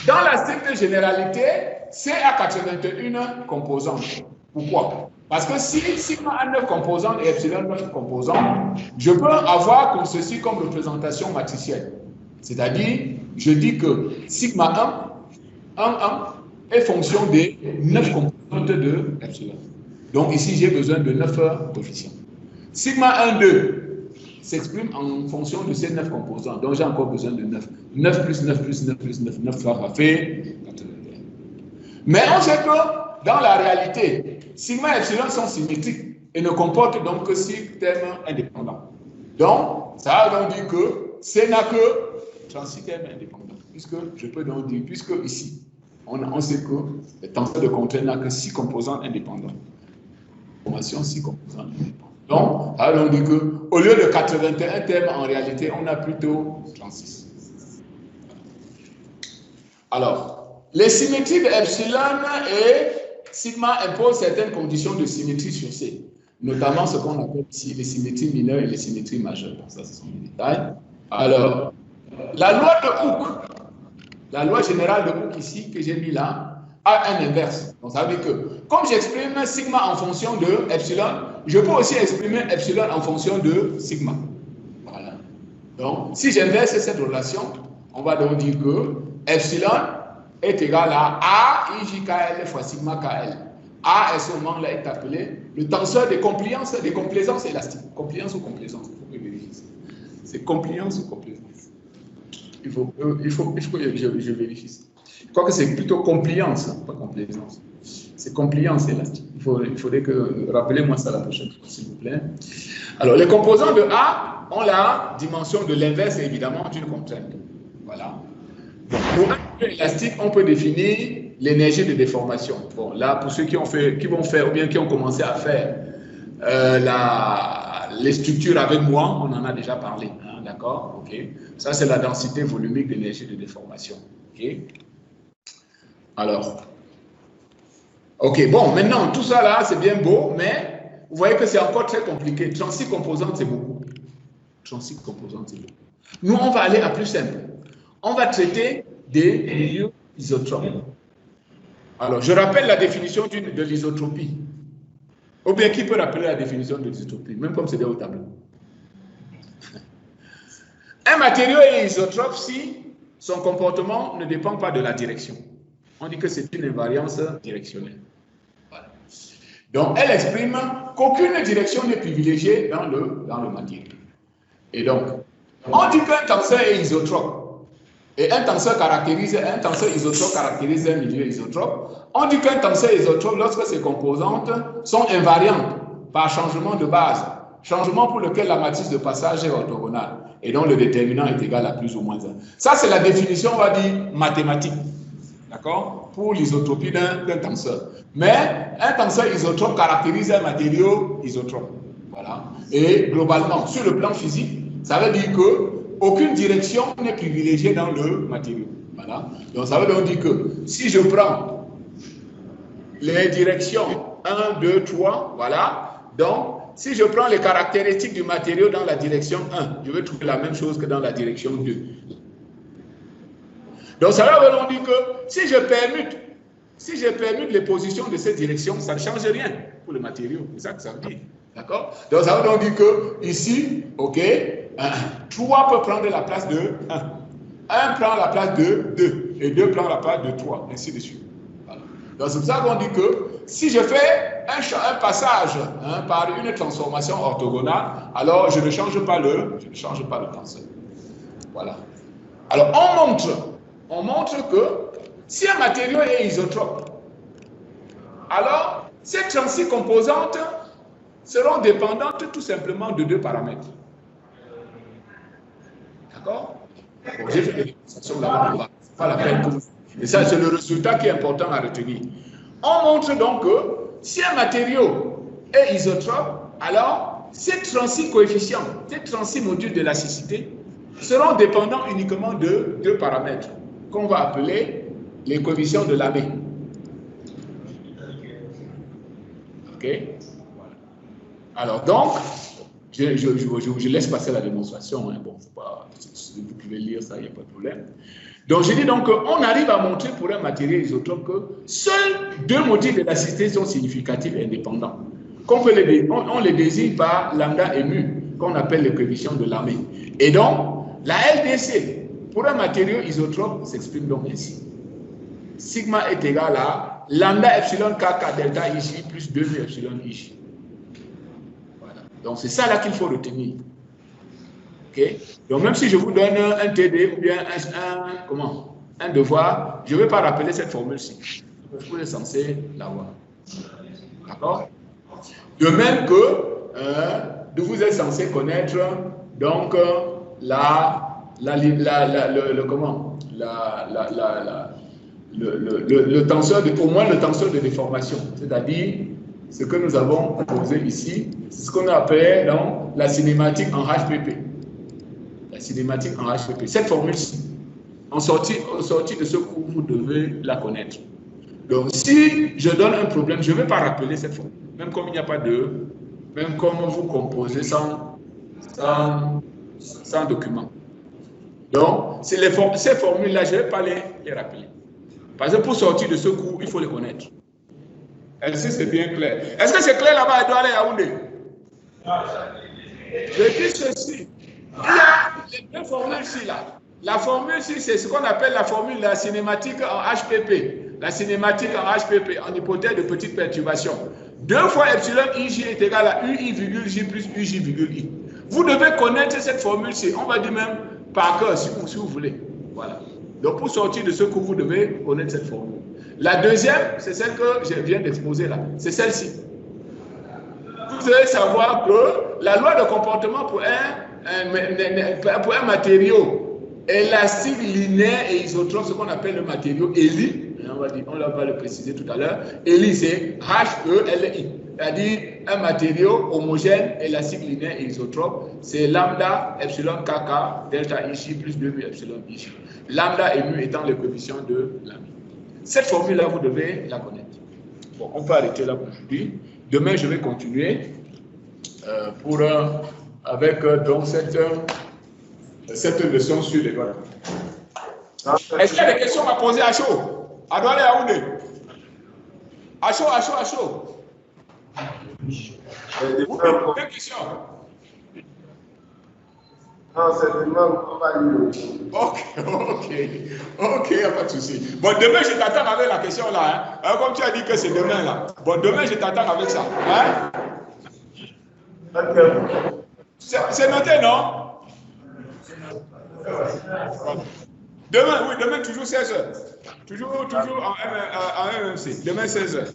[SPEAKER 1] Dans la stricte généralité, C a 81 composantes. Pourquoi? Parce que si sigma a 9 composantes et epsilon 9 composantes, je peux avoir comme ceci comme représentation matricielle. C'est-à-dire, je dis que sigma 1 est fonction des 9 composantes de epsilon. Donc ici, j'ai besoin de 9 coefficients. Sigma 2 s'exprime en fonction de ces 9 composants. Donc j'ai encore besoin de 9. 9 plus 9 plus 9 plus 9, 9 fois ça fait 81. Mais on sait que dans la réalité, sigma et epsilon sont symétriques et ne comportent donc que 6 termes indépendants. Donc, ça veut donc dire que C n'a que 36 termes indépendants. Puisque je peux donc dire, puisque ici, on sait que le tenseur de contrainte n'a que 6 composants indépendants. Formation 6 composants indépendants. Donc, ça veut donc dire qu'au lieu de 81 termes, en réalité, on a plutôt 36. Alors, les symétries de epsilon et sigma imposent certaines conditions de symétrie sur C, notamment ce qu'on appelle ici les symétries mineures et les symétries majeures. Donc, ça, ce sont des détails. Alors, la loi de Hooke, la loi générale de Hooke ici, que j'ai mis là, a un inverse. Donc, ça veut dire que, comme j'exprime sigma en fonction de epsilon, je peux aussi exprimer epsilon en fonction de sigma. Voilà. Donc, si j'inverse cette relation, on va donc dire que epsilon est égal à A IJKL fois sigma KL. A, à ce moment-là, est appelé le tenseur des complaisances élastiques. Compliance ou complaisance, il faut que je vérifie. C'est compliance ou complaisance. Il faut que je vérifie ça. Je crois que c'est plutôt compliance, pas complaisance. C'est compliance élastique. Il faudrait que... Rappelez-moi ça la prochaine fois, s'il vous plaît. Alors, les composants de A ont la dimension de l'inverse, évidemment, d'une contrainte. Voilà. Donc, pour un milieu élastique, on peut définir l'énergie de déformation. Bon, là, pour ceux qui vont faire, ou bien qui ont commencé à faire les structures avec moi, on en a déjà parlé. Hein, d'accord? Ok. Ça, c'est la densité volumique d'énergie de déformation. Ok. Alors, ok, bon, maintenant, tout ça là, c'est bien beau, mais vous voyez que c'est encore très compliqué. 36 composantes, c'est beaucoup. 36 composantes, c'est beaucoup. Nous, on va aller à plus simple. On va traiter des milieux isotropes. Alors, je rappelle la définition de l'isotropie. Ou bien, qui peut rappeler la définition de l'isotropie, même comme c'est au tableau? Un matériau est isotrope si son comportement ne dépend pas de la direction. On dit que c'est une invariance directionnelle. Voilà. Donc, elle exprime qu'aucune direction n'est privilégiée dans le matériau. Et donc, on dit qu'un tenseur est isotrope. Et un tenseur isotrope caractérise un milieu isotrope. On dit qu'un tenseur isotrope, lorsque ses composantes sont invariantes par changement de base, changement pour lequel la matrice de passage est orthogonale, et dont le déterminant est égal à plus ou moins 1. Ça, c'est la définition, on va dire, mathématique. D'accord? Pour l'isotropie d'un tenseur. Mais un tenseur isotrope caractérise un matériau isotrope. Voilà. Et globalement, sur le plan physique, ça veut dire que aucune direction n'est privilégiée dans le matériau. Voilà. Donc ça veut donc dire que si je prends les directions 1, 2, 3, voilà. Donc, si je prends les caractéristiques du matériau dans la direction 1, je vais trouver la même chose que dans la direction 2. Donc ça veut donc dire que si je permute les positions de cette direction, ça ne change rien. pour le matériau. C'est ça que ça veut dire. D'accord? Donc, ça veut donc dire que ici, OK, 3 peut prendre la place de 1. 1 prend la place de 2. Et 2 prend la place de 3. Ainsi de suite. Voilà. Donc, c'est pour ça qu'on dit que si je fais un passage par une transformation orthogonale, alors je ne change pas le tenseur. Voilà. Alors, on montre que si un matériau est isotrope, alors ces 36 composantes seront dépendantes tout simplement de 2 paramètres. D'accord? Bon, j'ai fait des démonstrations là-bas, c'est pas la peine que vous... Et ça, c'est le résultat qui est important à retenir. On montre donc que si un matériau est isotrope, alors ces 36 coefficients, ces 36 modules d'élasticité seront dépendants uniquement de 2 paramètres qu'on va appeler les coefficients de Lamé. OK? Voilà. Alors donc, je laisse passer la démonstration. Hein. Bon, faut pas, vous pouvez lire ça, il n'y a pas de problème. Donc, je dis donc qu'on arrive à montrer pour un matériau isotrope que seuls 2 motifs d'élasticité sont significatifs et indépendants. On les désigne par lambda et mu, qu'on appelle les coefficients de Lamé. Et donc, la LDC, pour un matériau isotrope, s'exprime donc ainsi. Sigma est égal à lambda epsilon kk delta ici plus 2 epsilon ici. Voilà. Donc, c'est ça là qu'il faut retenir. OK? Donc, même si je vous donne un TD ou bien un devoir, je ne vais pas rappeler cette formule-ci. Vous êtes censé l'avoir. D'accord? De même que vous êtes censé connaître donc le tenseur au moins le tenseur de déformation, c'est-à-dire ce que nous avons posé ici, c'est ce qu'on appelle donc la cinématique en HPP. La cinématique en HPP. Cette formule-ci, en sortie de ce cours, vous devez la connaître. Donc, si je donne un problème, je ne vais pas rappeler cette formule. Même comme il n'y a pas même comme vous composez sans document. Donc, ces formules-là, je ne vais pas les rappeler. Parce que pour sortir de ce cours, il faut les connaître. Est-ce que c'est bien clair? Est-ce que c'est clair là-bas, Edouard et Yaoundé? Je dis ceci. Il y a les 2 formules-ci là. La formule-ci, c'est ce qu'on appelle la formule de la cinématique en HPP. La cinématique en HPP, en hypothèse de petite perturbation. 2 fois epsilon ij est égal à ui virgule j plus uj virgule i. Vous devez connaître cette formule-ci. On va dire même par cœur si vous voulez. Voilà. Donc pour sortir de ce cours, vous devez connaître cette formule. La deuxième, c'est celle que je viens d'exposer là. C'est celle-ci. Vous devez savoir que la loi de comportement pour un matériau élastique, linéaire et isotrope, ce qu'on appelle le matériau ELI, on va le préciser tout à l'heure, ELI c'est H-E-L-I, c'est-à-dire un matériau homogène, élastique, linéaire et isotrope, c'est lambda, epsilon, kk, delta ici, plus 2 epsilon ici. Lambda et mu étant les coefficients de Lamé. Cette formule-là, vous devez la connaître. Bon, on peut arrêter là pour aujourd'hui. Demain, je vais continuer avec donc cette leçon sur les doigts. Est-ce qu'il y a des questions à poser à chaud? À Douala et à Yaoundé? À chaud. Deux questions.
[SPEAKER 4] Non, c'est demain qu'on va lire.
[SPEAKER 1] Ok, il n'y a pas de souci. Bon, demain, je t'attends avec la question là. Hein? Comme tu as dit que c'est demain là. Bon, demain, je t'attends avec ça. Hein? C'est noté, non? Demain, oui, demain, toujours 16h. Toujours en MMC. Demain, 16h.